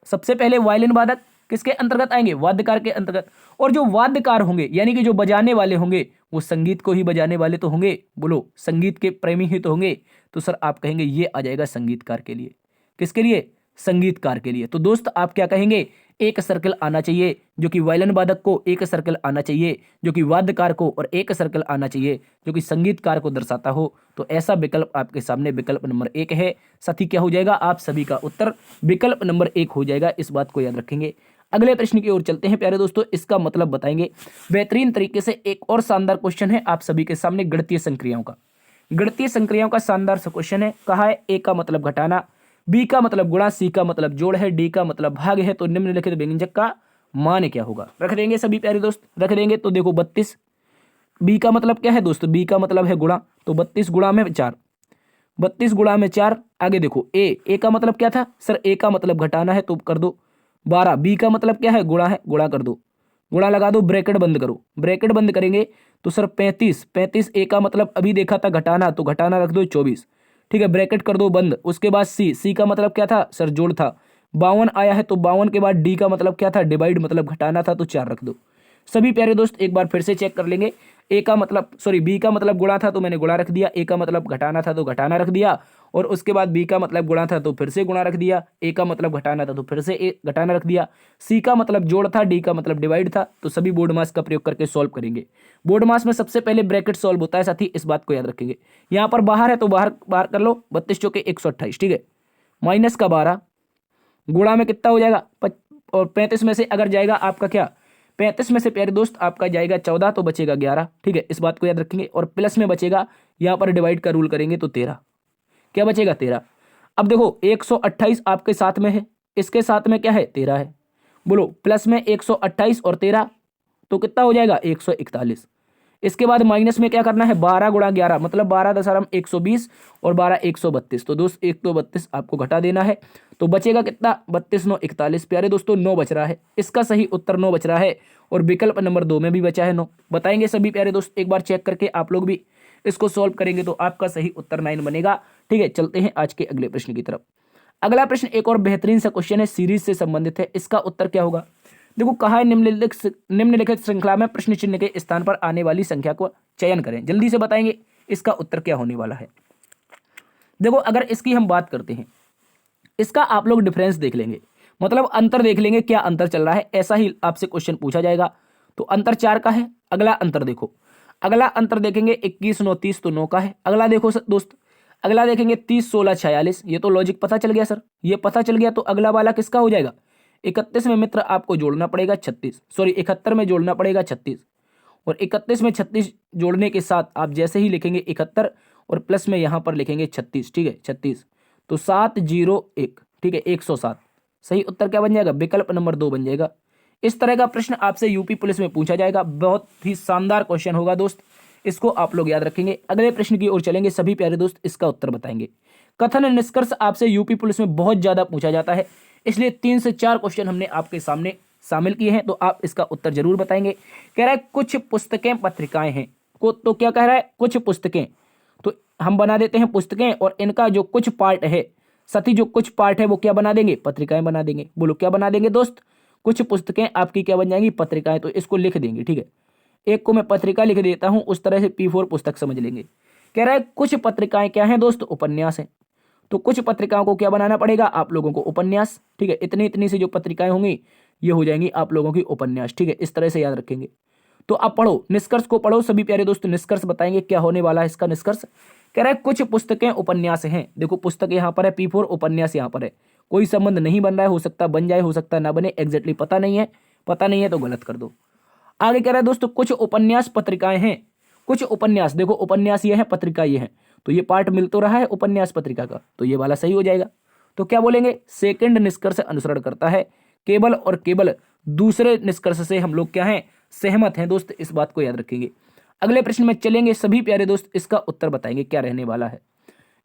A: सबसे पहले वायलिन वादक किसके अंतर्गत आएंगे, वाद्यकार के अंतर्गत। और जो वाद्यकार होंगे यानी कि जो बजाने वाले होंगे वो संगीत को ही बजाने वाले तो होंगे, बोलो संगीत के प्रेमी ही तो होंगे। तो सर आप कहेंगे ये आ जाएगा संगीतकार के लिए। किसके लिए, संगीतकार के लिए। तो दोस्त आप क्या कहेंगे, एक सर्कल आना चाहिए जो कि वायलिन वादक को, एक सर्कल आना चाहिए जो कि वाद्यकार को, और एक सर्कल आना चाहिए जो कि संगीतकार को दर्शाता हो। तो ऐसा विकल्प आपके सामने विकल्प नंबर 1 है। साथ ही क्या हो जाएगा, आप सभी का उत्तर विकल्प नंबर 1 हो जाएगा। इस बात को याद रखेंगे। अगले प्रश्न की ओर चलते हैं प्यारे दोस्तों, इसका मतलब बताएंगे बेहतरीन तरीके से। एक और शानदार क्वेश्चन है आप सभी के सामने गणितीय संक्रियाओं का। गणितीय संक्रियाओं का शानदार सा क्वेश्चन है। कहा है ए का मतलब घटाना, बी का मतलब गुणा, सी का मतलब जोड़ है, डी का मतलब भाग है। तो निम्नलिखित व्यंजक का मान क्या होगा, रख देंगे सभी प्यारे दोस्त, रख देंगे। तो देखो 32, बी का मतलब क्या है दोस्तों, बी का मतलब है गुणा, तो 32 गुणा में 4, 32 गुणा में 4। आगे देखो ए का मतलब क्या था सर, ए का मतलब घटाना है तो कर दो 12, बी का मतलब क्या है, गुणा है, गुणा कर दो, गुणा लगा दो, ब्रैकेट बंद करो, ब्रैकेट बंद करेंगे तो सर 35, 35 ए का मतलब अभी देखा था घटाना, तो घटाना रख दो 24। ठीक है, ब्रैकेट कर दो बंद। उसके बाद सी का मतलब क्या था सर, जोड़ था, 52 आया है, तो 52 के बाद डी का मतलब क्या था, डिवाइड मतलब घटाना था, तो 4 रख दो। सभी प्यारे दोस्त एक बार फिर से चेक कर लेंगे। ए का मतलब सॉरी बी का मतलब गुणा था तो मैंने गुणा रख दिया, ए का मतलब घटाना था तो घटाना रख दिया, और उसके बाद बी का मतलब गुणा था तो फिर से गुणा रख दिया, ए का मतलब घटाना था तो फिर से घटाना रख दिया, सी का मतलब जोड़ था, डी का मतलब डिवाइड था। तो सभी बोर्ड मास का प्रयोग करके सॉल्व करेंगे। बोर्ड मास में सबसे पहले ब्रैकेट सॉल्व होता है, साथी इस बात को याद रखेंगे। यहाँ पर बाहर है तो बाहर बाहर कर लो, 32 चौके 128। ठीक है, माइनस का 12, गुणा में कितना हो जाएगा और 35 में से अगर जाएगा आपका क्या, 35 में से प्यारे दोस्त आपका जाएगा 14 तो बचेगा 11। ठीक है, इस बात को याद रखेंगे। और प्लस में बचेगा, यहाँ पर डिवाइड का रूल करेंगे तो 13, क्या बचेगा 13। अब देखो 128 आपके साथ में है, इसके साथ में क्या है 13 है, बोलो प्लस में 128 और 13 तो कितना हो जाएगा 141। इसके बाद माइनस में क्या करना है, 12 गुणा 11 मतलब 12 दशमलव 120 और 12 132। तो दोस्त 1 तो 32 आपको घटा देना है, तो बचेगा कितना 32 9 41। प्यारे दोस्तों 9 बच रहा है, इसका सही उत्तर 9 बच रहा है, और विकल्प नंबर 2 में भी बचा है 9। बताएंगे सभी प्यारे दोस्त, एक बार चेक करके आप लोग भी इसको सॉल्व करेंगे तो आपका सही उत्तर 9 बनेगा। ठीक है, चलते हैं आज के अगले प्रश्न की तरफ। अगला प्रश्न एक और बेहतरीन सा क्वेश्चन है, सीरीज से संबंधित है। इसका उत्तर क्या होगा, देखो कहा है निम्नलिखित श्रृंखला में प्रश्न चिन्ह के स्थान पर आने वाली संख्या को चयन करें। जल्दी से बताएंगे इसका उत्तर क्या होने वाला है। देखो अगर इसकी हम बात करते हैं, इसका आप लोग डिफरेंस देख लेंगे, मतलब अंतर देख लेंगे, क्या अंतर चल रहा है, ऐसा ही आपसे क्वेश्चन पूछा जाएगा। तो अंतर 4 का है। अगला अंतर देखो, अगला अंतर देखेंगे 21 9 30 तो 9 का है। अगला देखो दोस्त, अगला देखेंगे 30 16 46। ये तो लॉजिक पता चल गया सर, ये पता चल गया। तो अगला वाला किसका हो जाएगा, 31 में मित्र आपको जोड़ना पड़ेगा 36, सॉरी 71 में जोड़ना पड़ेगा 36, और 31 में 36 जोड़ने के साथ आप जैसे ही लिखेंगे 71 और प्लस में यहाँ पर लिखेंगे 36। ठीक है 36, तो 701। ठीक है 107। सही उत्तर क्या बन जाएगा, विकल्प नंबर 2 बन जाएगा। इस तरह का प्रश्न आपसे यूपी पुलिस में पूछा जाएगा, बहुत ही शानदार क्वेश्चन होगा दोस्त, इसको आप लोग याद रखेंगे। अगले प्रश्न की ओर चलेंगे सभी प्यारे दोस्त, इसका उत्तर बताएंगे। कथन निष्कर्ष आपसे यूपी पुलिस में बहुत ज्यादा पूछा जाता है, इसलिए 3 से 4 क्वेश्चन हमने आपके सामने शामिल किए हैं, तो आप इसका उत्तर जरूर बताएंगे। कह रहा है कुछ पुस्तकें पत्रिकाएं हैं को, तो क्या कह रहा है, कुछ पुस्तकें, तो हम बना देते हैं पुस्तकें, और इनका जो कुछ पार्ट है, साथ ही जो कुछ पार्ट है वो क्या बना देंगे, पत्रिकाएं बना देंगे। बोलो क्या बना देंगे दोस्त, कुछ पुस्तकें आपकी क्या बन जाएंगी, पत्रिकाएं। तो इसको लिख देंगे। ठीक है, एक को मैं पत्रिका लिख देता हूं, उस तरह से P4 पुस्तक समझ लेंगे। कह रहा है कुछ पत्रिकाएं क्या है दोस्त, उपन्यास है। तो कुछ पत्रिकाओं को क्या बनाना पड़ेगा आप लोगों को, उपन्यास। ठीक है, इतनी इतनी सी जो पत्रिकाएं होंगी ये हो जाएंगी आप लोगों की उपन्यास। ठीक है, इस तरह से याद रखेंगे। तो अब पढ़ो, निष्कर्ष को पढ़ो सभी प्यारे दोस्त, निष्कर्ष बताएंगे क्या होने वाला है इसका निष्कर्ष। कह रहा है कुछ पुस्तकें उपन्यास हैं। देखो पुस्तक यहाँ पर है, P4 उपन्यास यहाँ पर है, कोई संबंध नहीं बन रहा है, हो सकता बन जाए, हो सकता ना बने, एग्जैक्टली पता नहीं है, पता नहीं है तो गलत कर दो। आगे कह रहा है दोस्तों कुछ उपन्यास पत्रिकाएं हैं, कुछ उपन्यास, देखो उपन्यास ये है, पत्रिका ये है, तो ये पार्ट मिल तो रहा है उपन्यास पत्रिका का, तो ये वाला सही हो जाएगा। तो क्या बोलेंगे, सेकंड निष्कर्ष अनुसरण करता है, केवल और केवल दूसरे निष्कर्ष से हम लोग क्या हैं, सहमत हैं दोस्त, इस बात को याद रखेंगे। अगले प्रश्न में चलेंगे सभी प्यारे दोस्त, इसका उत्तर बताएंगे क्या रहने वाला है।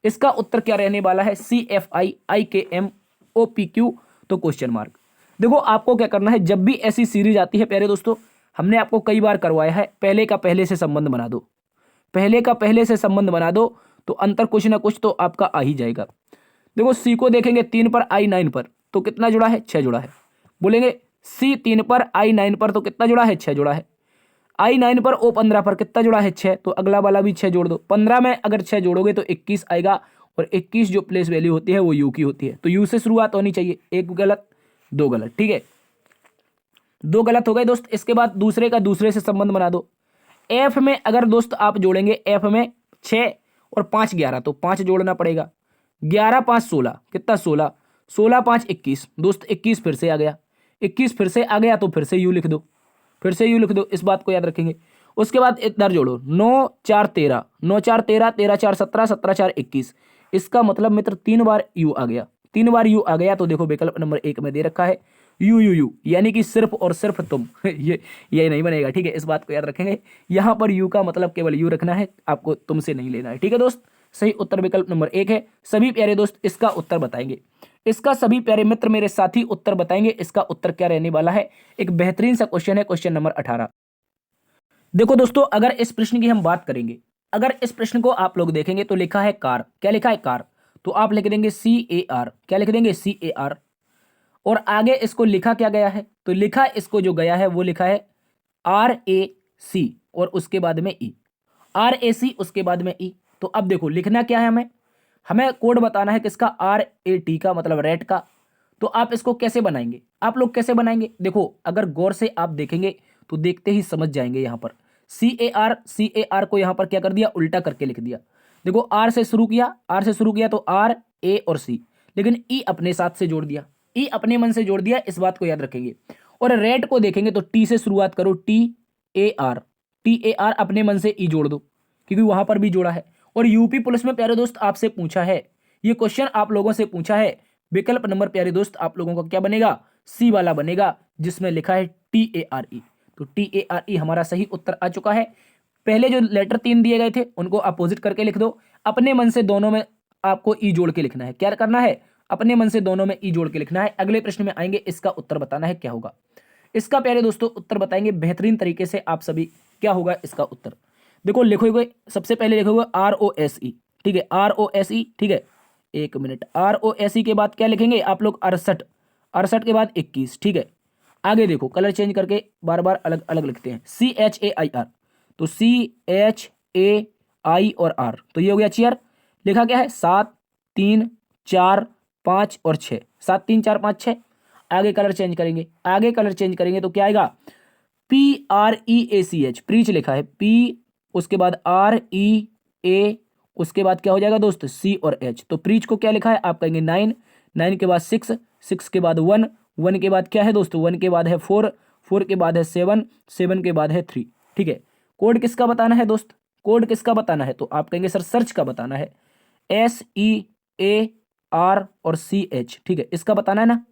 A: इसका उत्तर क्या रहने वाला है, CFI IKM OPQ, तो क्वेश्चन मार्क। देखो आपको क्या करना है, जब भी ऐसी सीरीज आती है प्यारे दोस्तों, हमने आपको कई बार करवाया है, पहले का पहले से संबंध बना दो, पहले का पहले से संबंध बना दो, तो अंतर कुछ ना कुछ तो आपका आ ही जाएगा। देखो सी को देखेंगे 3 पर आई 9 पर तो कितना जुड़ा है, 6 जुड़ा है। बोलेंगे सी 3 पर आई 9 पर तो कितना जुड़ा है, 6 जुड़ा है। आई 9 पर ओ 15 पर कितना जुड़ा है, 6, तो अगला वाला भी 6 जोड़ दो। 15 में अगर 6 जोड़ोगे तो 21 आएगा, और 21 जो प्लेस वैल्यू होती है वो यू की होती है। तो यू से शुरुआत होनी चाहिए। एक गलत, दो गलत, ठीक है, दो गलत हो गए दोस्त। इसके बाद दूसरे का दूसरे से संबंध बना दो। एफ में अगर दोस्त आप जोड़ेंगे, एफ में 6 और 5 11, तो 5 जोड़ना पड़ेगा। 11 5 16, कितना 16, 16 5 21 दोस्त, 21 फिर से आ गया, 21 फिर से आ गया तो फिर से यू लिख दो, फिर से यू लिख दो, इस बात को याद रखेंगे। उसके बाद इधर जोड़ो, 9 4 13, 9 4 13, 13 4 17, 17 4 21। इसका मतलब मित्र 3 बार यू आ गया, 3 बार यू आ गया तो देखो विकल्प नंबर 1 में दे रखा है यू यू यू, यानी कि सिर्फ और सिर्फ तुम। ये नहीं बनेगा, ठीक है, इस बात को याद रखेंगे। यहां पर यू का मतलब केवल यू रखना है, आपको तुमसे नहीं लेना है, ठीक है दोस्त। सही उत्तर विकल्प नंबर 1 है। सभी प्यारे दोस्त इसका उत्तर बताएंगे, इसका सभी प्यारे मित्र मेरे साथी उत्तर बताएंगे। इसका उत्तर क्या रहने वाला है, एक बेहतरीन सा क्वेश्चन है, क्वेश्चन नंबर 18। देखो दोस्तों, अगर इस प्रश्न की हम बात करेंगे, अगर इस प्रश्न को आप लोग देखेंगे तो लिखा है कार, क्या लिखा है कार, तो आप लिख देंगे CAR, क्या लिख देंगे CAR। और आगे इसको लिखा क्या गया है, तो लिखा इसको जो गया है वो लिखा है RAC और उसके बाद में E, RAC उसके बाद में E। तो अब देखो लिखना क्या है, हमें हमें कोड बताना है किसका, RAT का, मतलब रेट का। तो आप इसको कैसे बनाएंगे, आप लोग कैसे बनाएंगे, देखो अगर गौर से आप देखेंगे तो देखते ही समझ जाएंगे। यहां पर CAR को यहां पर क्या कर दिया, उल्टा करके लिख दिया। देखो R से शुरू किया, R से शुरू किया तो R A और C, लेकिन E अपने साथ से जोड़ दिया, E अपने मन से जोड़ दिया, इस बात को याद रखेंगे। और रेट को देखेंगे तो T से शुरुआत करो, TAR अपने मन से E जोड़ दो, क्योंकि वहां पर भी जोड़ा है। और यूपी पुलिस में प्यारे दोस्त आपसे पूछा है, ये क्वेश्चन आप लोगों से पूछा है, विकल्प नंबर प्यारे दोस्त आप लोगों का क्या बनेगा, सी वाला बनेगा, जिसमें लिखा है TARE। तो TARE हमारा सही उत्तर आ चुका है। पहले जो लेटर 3 दिए गए थे उनको अपोजिट करके लिख दो, अपने मन से दोनों में आपको ई जोड़ के लिखना है। क्या करना है, अपने मन से दोनों में ई जोड़ के लिखना है। अगले प्रश्न में आएंगे, इसका उत्तर बताना है क्या होगा। इसका प्यारे दोस्तों उत्तर बताएंगे बेहतरीन तरीके से आप सभी, क्या होगा इसका उत्तर। देखो लिखोगे, सबसे पहले लिखोगे ROSE, ठीक है, ROSE, ठीक है, एक मिनट, ROSE के बाद क्या लिखेंगे आप लोग, 68, 68 के बाद 21, ठीक है। आगे देखो कलर चेंज करके बार बार अलग अलग लिखते हैं, CHAIR, तो CHAI और R, तो ये हो गया चेयर। लिखा क्या है, 7 3 4 5 और 6, 7 3 4 5 6। आगे कलर चेंज करेंगे, आगे कलर चेंज करेंगे तो क्या आएगा, PREACH, प्रीच लिखा है P, उसके बाद REA, उसके बाद क्या हो जाएगा दोस्त, C और H। तो प्रीच को क्या लिखा है, आप कहेंगे 9, 9 के बाद 6, 6 के बाद 1, 1 के बाद क्या है दोस्तों, 1 के बाद है 4, 4 के बाद है 7, 7 के बाद है 3, ठीक है। कोड किसका बताना है दोस्त, कोड किसका बताना है, तो आप कहेंगे सर सर्च का बताना है, SEAR और CH, ठीक है, इसका बताना है ना,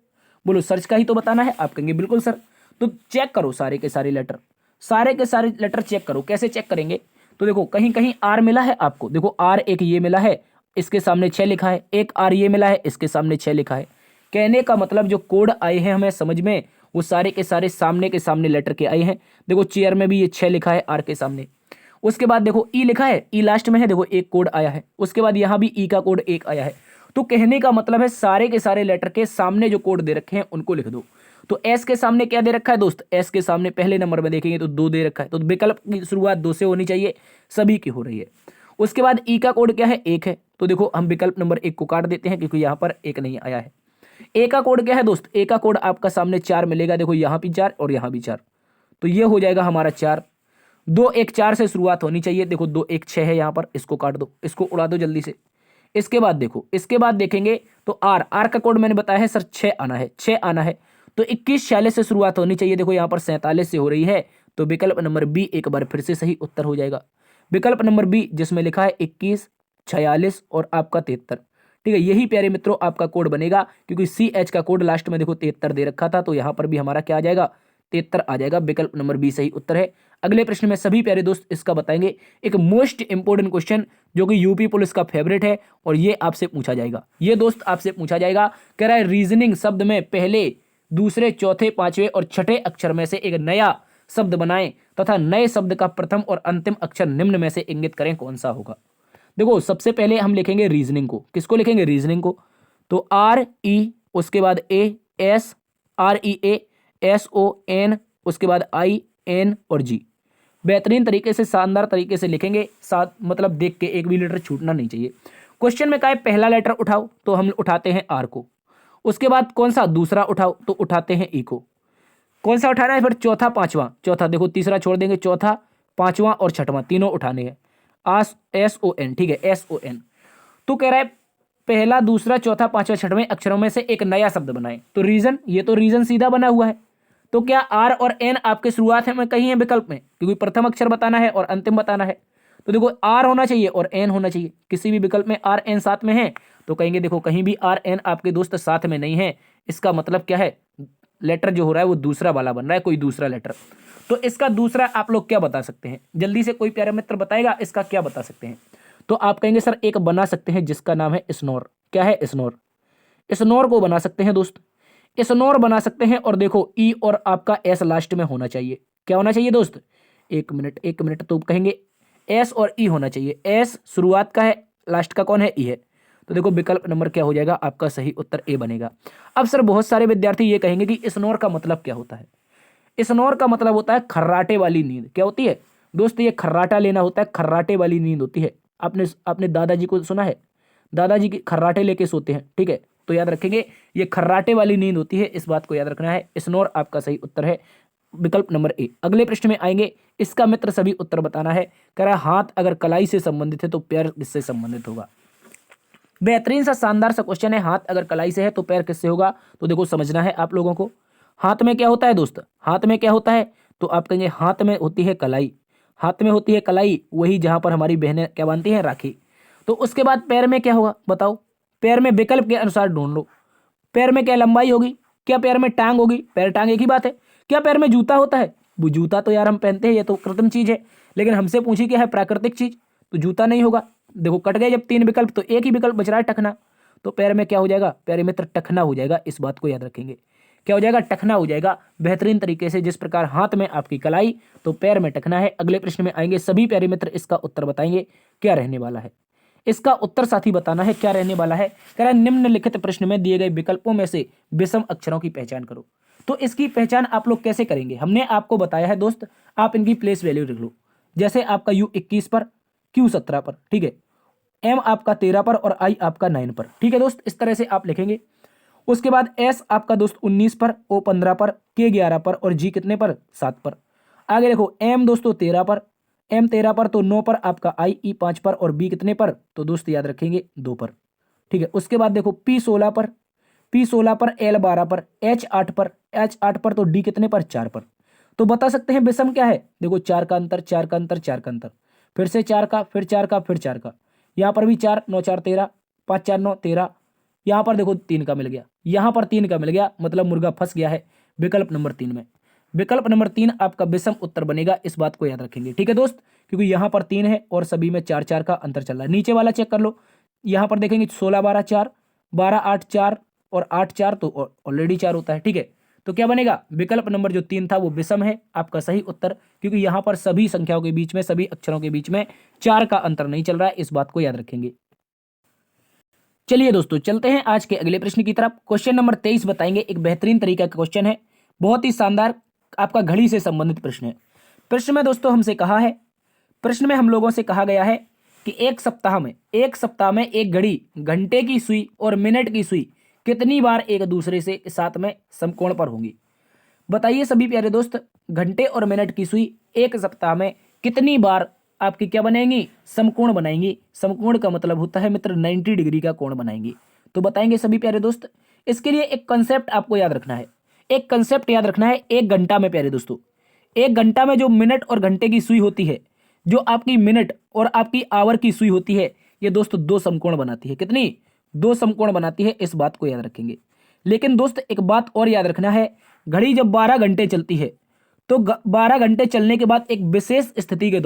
A: बोलो सर्च का ही तो बताना है, आप कहेंगे बिल्कुल सर। तो चेक करो सारे के सारे लेटर, सारे के सारे लेटर चेक करो। कैसे चेक करेंगे, तो देखो कहीं कहीं R मिला है आपको, देखो R एक ये मिला है, इसके सामने 6 लिखा है, एक R ये मिला है, इसके सामने 6 लिखा है। कहने का मतलब जो कोड आए हैं हमें समझ में, वो सारे के सारे सामने के सामने लेटर के आए हैं। देखो चेयर में भी ये 6 लिखा है R के सामने। उसके बाद देखो E लिखा है, E लास्ट में है, देखो एक कोड आया है। उसके बाद यहाँ भी E का कोड एक आया है। तो कहने का मतलब है सारे के सारे लेटर के सामने जो कोड दे रखे हैं उनको लिख दो। तो S के सामने क्या दे रखा है दोस्त, S के सामने पहले नंबर में देखेंगे तो 2 दे रखा है, तो विकल्प की शुरुआत 2 से होनी चाहिए, सभी की हो रही है। उसके बाद E का कोड क्या है, 1 है, तो देखो हम विकल्प नंबर 1 को काट देते हैं क्योंकि यहाँ पर 1 नहीं आया है। A का कोड क्या है दोस्त, A का कोड आपका सामने 4 मिलेगा, देखो यहाँ भी 4 और यहाँ भी 4, तो ये हो जाएगा हमारा 4। 2 1 4 से शुरुआत होनी चाहिए, देखो 2 1 6 है यहाँ पर, इसको काट दो, इसको उड़ा दो जल्दी से। इसके बाद देखो, इसके बाद देखेंगे तो R का कोड मैंने बताया है सर 6 आना है, 6 आना है, तो 21 46 से शुरुआत होनी चाहिए, देखो यहाँ पर 47 से हो रही है, तो विकल्प नंबर B एक बार फिर से सही उत्तर हो जाएगा। विकल्प नंबर B जिसमें लिखा है 21 46 और आपका 73, ठीक है, यही प्यारे मित्रों आपका कोड बनेगा, क्योंकि CH का कोड लास्ट में देखो 73 दे रखा था, तो यहाँ पर भी हमारा क्या आ जाएगा, 73 आ जाएगा। विकल्प नंबर B सही उत्तर है। अगले प्रश्न में सभी प्यारे दोस्त इसका बताएंगे, एक मोस्ट इंपोर्टेंट क्वेश्चन जो कि यूपी पुलिस का फेवरेट है, और ये आपसे पूछा जाएगा, ये दोस्त आपसे पूछा जाएगा। कह रहा है रीजनिंग शब्द में पहले दूसरे चौथे पांचवें और छठे अक्षर में से एक नया शब्द बनाएं तथा नए शब्द का प्रथम और अंतिम अक्षर निम्न में से इंगित करें, कौन सा होगा। देखो सबसे पहले हम लिखेंगे रीजनिंग को, किसको लिखेंगे, रीजनिंग को। तो आर ई, उसके बाद A S, R E A S O N, उसके बाद आई एन और जी। बेहतरीन तरीके से, शानदार तरीके से लिखेंगे, साथ मतलब देख के एक भी लेटर छूटना नहीं चाहिए। क्वेश्चन में कहा है पहला लेटर उठाओ, तो हम उठाते हैं आर को। उसके बाद कौन सा दूसरा उठाओ, तो उठाते हैं ई को। कौन सा उठाना है फिर, चौथा पांचवा, चौथा देखो तीसरा छोड़ देंगे, चौथा पांचवा और छठवां तीनों उठाने हैं। आस एस ओ एन, ठीक है, एस ओ एन। तो कह रहा है पहला दूसरा चौथा पांचवा छठवें अक्षरों में से एक नया शब्द बनाएं। तो रीजन, ये तो रीजन सीधा बना हुआ है। तो क्या आर और एन आपके शुरुआत में कहीं है विकल्प में, क्योंकि प्रथम अक्षर बताना है और अंतिम बताना है। तो देखो आर होना चाहिए और एन होना चाहिए, किसी भी विकल्प में आर एन साथ में है तो कहेंगे देखो कहीं भी आर एन आपके दोस्त साथ में नहीं है, इसका मतलब क्या है, लेटर जो हो रहा है वो दूसरा वाला बन रहा है, कोई दूसरा लेटर। तो इसका दूसरा आप लोग क्या बता सकते हैं, जल्दी से कोई प्यारा मित्र बताएगा इसका क्या बता सकते हैं। तो आप कहेंगे सर एक बना सकते हैं जिसका नाम है स्नोर। क्या है, स्नोर। स्नोर को बना सकते हैं दोस्त, स्नोर बना सकते हैं। और देखो ई और आपका एस लास्ट में होना चाहिए। क्या होना चाहिए दोस्त, एक मिनट एक मिनट, तो कहेंगे एस और ई होना चाहिए। एस शुरुआत का है, लास्ट का कौन है, ई है। तो देखो विकल्प नंबर क्या हो जाएगा, आपका सही उत्तर ए बनेगा। अब सर बहुत सारे विद्यार्थी ये कहेंगे कि स्नोर का मतलब क्या होता है। स्नोर का मतलब होता है खर्राटे वाली नींद। क्या होती है दोस्त, ये खर्राटा लेना होता है, खर्राटे वाली नींद होती है। आपने अपने दादाजी को सुना है, दादाजी की खर्राटे लेके सोते हैं, ठीक है, तो याद रखेंगे ये खर्राटे वाली नींद होती है, इस बात को याद रखना है। स्नोर आपका सही उत्तर है, विकल्प नंबर ए। अगले प्रश्न में आएंगे, इसका मित्र सभी उत्तर बताना है। कह रहा हाथ अगर कलाई से संबंधित है तो पैर किससे संबंधित होगा। बेहतरीन सा शानदार सा क्वेश्चन है, हाथ अगर कलाई से है तो पैर किससे होगा। तो देखो समझना है आप लोगों को, हाथ में क्या होता है दोस्त, हाथ में क्या होता है, तो आप कहेंगे हाथ में होती है कलाई। हाथ में होती है कलाई, वही जहां पर हमारी बहनें क्या बांधती हैं, राखी। तो उसके बाद पैर में क्या होगा बताओ, पैर में विकल्प के अनुसार ढूंढ लो। पैर में क्या लंबाई होगी, क्या पैर में टांग होगी, पैर टांग एक ही बात है। क्या पैर में जूता होता है, वो जूता तो यार हम पहनते हैं, ये तो कृत्रिम चीज है। लेकिन हमसे पूछी क्या है, प्राकृतिक चीज, तो जूता नहीं होगा। देखो कट गए जब तीन विकल्प, तो एक ही विकल्प बच रहा है, टखना। तो पैर में क्या हो जाएगा, पैर मित्र टखना हो जाएगा, इस बात को याद रखेंगे। क्या हो जाएगा, टखना हो जाएगा। बेहतरीन तरीके से, जिस प्रकार हाथ में आपकी कलाई तो पैर में टखना है। अगले प्रश्न में आएंगे, सभी प्यारे मित्र इसका उत्तर बताएंगे क्या रहने वाला है। इसका उत्तर साथी बताना है क्या रहने वाला है। कह रहा है निम्नलिखित प्रश्न में दिए गए विकल्पों में से विषम अक्षरों की पहचान करो। तो इसकी पहचान आप लोग कैसे करेंगे, हमने आपको बताया है दोस्त, आप इनकी प्लेस वैल्यू लिख लो। जैसे आपका यू 21 पर, क्यू 17 पर, ठीक है, एम आपका 13 पर और आई आपका 9 पर, ठीक है दोस्त, इस तरह से आप लिखेंगे। उसके बाद एस आपका दोस्त 19 पर, ओ 15 पर, के 11 पर और जी कितने पर, 7 पर। आगे देखो एम दोस्तों 13 पर, एम 13 पर तो 9 पर आपका आई, ई 5 पर और बी कितने पर, तो दोस्त याद रखेंगे 2 पर, ठीक है। उसके बाद देखो पी 16 पर, पी 16 पर, एल 12 पर, एच 8 पर, एच 8 पर तो डी कितने पर, 4 पर। तो बता सकते हैं विषम क्या है, देखो 4 का अंतर, 4 का अंतर, 4 का अंतर, फिर से 4 का, फिर 4 का, फिर 4 का, यहाँ पर भी 4, 9 4 13, 5 4 9 13, यहाँ पर देखो 3 का मिल गया, यहाँ पर 3 का मिल गया, मतलब मुर्गा फंस गया है विकल्प नंबर 3 में। विकल्प नंबर 3 आपका विषम उत्तर बनेगा, इस बात को याद रखेंगे, ठीक है दोस्त, क्योंकि यहाँ पर 3 है और सभी में 4 4 का अंतर चल रहा है। नीचे वाला चेक कर लो, यहाँ पर देखेंगे 16 12 4, 12 8 4 और 8 4 तो ऑलरेडी 4 होता है, ठीक है। तो क्या बनेगा, विकल्प नंबर जो 3 था वो विषम है, आपका सही उत्तर, क्योंकि यहाँ पर सभी संख्याओं के बीच में, सभी अक्षरों के बीच में 4 का अंतर नहीं चल रहा है, इस बात को याद रखेंगे। चलिए दोस्तों चलते हैं आज के अगले प्रश्न की तरफ। क्वेश्चन नंबर 23 बताएंगे, एक बेहतरीन तरीका का क्वेश्चन है, बहुत ही शानदार, आपका घड़ी से संबंधित प्रश्न है। प्रश्न में दोस्तों हमसे कहा है, प्रश्न में हम लोगों से कहा गया है कि एक सप्ताह में एक घड़ी, घंटे की सुई और मिनट की सुई कितनी बार एक दूसरे से साथ में समकोण पर होंगी। बताइए सभी प्यारे दोस्त, घंटे और मिनट की सुई एक सप्ताह में कितनी बार आपकी क्या बनेंगी, समकोण बनाएंगी। समकोण का मतलब होता है मित्र 90 डिग्री का कोण बनाएंगी। तो बताएंगे सभी प्यारे दोस्त, इसके लिए एक कंसेप्ट आपको याद रखना है, एक कंसेप्ट याद रखना है। एक घंटा में प्यारे दोस्तों, एक घंटा में जो मिनट और घंटे की सुई होती है, जो आपकी मिनट और आपकी आवर की सुई होती है, ये दोस्तों 2 समकोण बनाती है। कितनी, 2 समकोण बनाती है, इस बात को याद रखेंगे। लेकिन दोस्त एक बात और याद रखना है, घड़ी जब 12 घंटे चलती है तो 12 घंटे चलने के बाद एक विशेष स्थिति के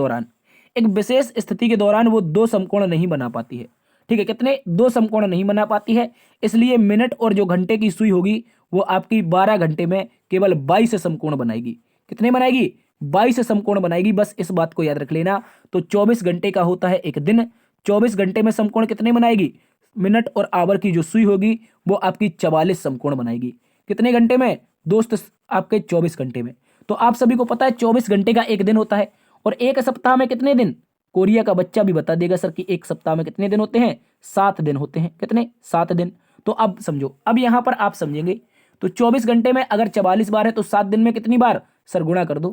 A: दौरान, वो 2 समकोण नहीं बना पाती है, ठीक है। कितने, 2 समकोण नहीं बना पाती है, इसलिए मिनट और जो घंटे की सुई होगी वो आपकी 12 घंटे में केवल 22 समकोण बनाएगी। कितने बनाएगी, 22 समकोण बनाएगी, बस इस बात को याद रख लेना। तो 24 घंटे का होता है एक दिन, 24 घंटे में समकोण कितने बनाएगी, मिनट और आवर की जो सुई होगी वो आपकी 44 समकोण बनाएगी। कितने घंटे में दोस्त? आपके 24 घंटे में। तो आप सभी को पता है 24 घंटे का एक दिन होता है, और एक सप्ताह में कितने दिन? कोरिया का बच्चा भी बता देगा सर कि एक सप्ताह में कितने दिन होते हैं? 7 दिन होते हैं। कितने? 7 दिन। तो अब समझो, अब यहां पर आप समझेंगे तो 24 घंटे में अगर 44 बार है तो 7 दिन में कितनी बार? सर गुणा कर दो,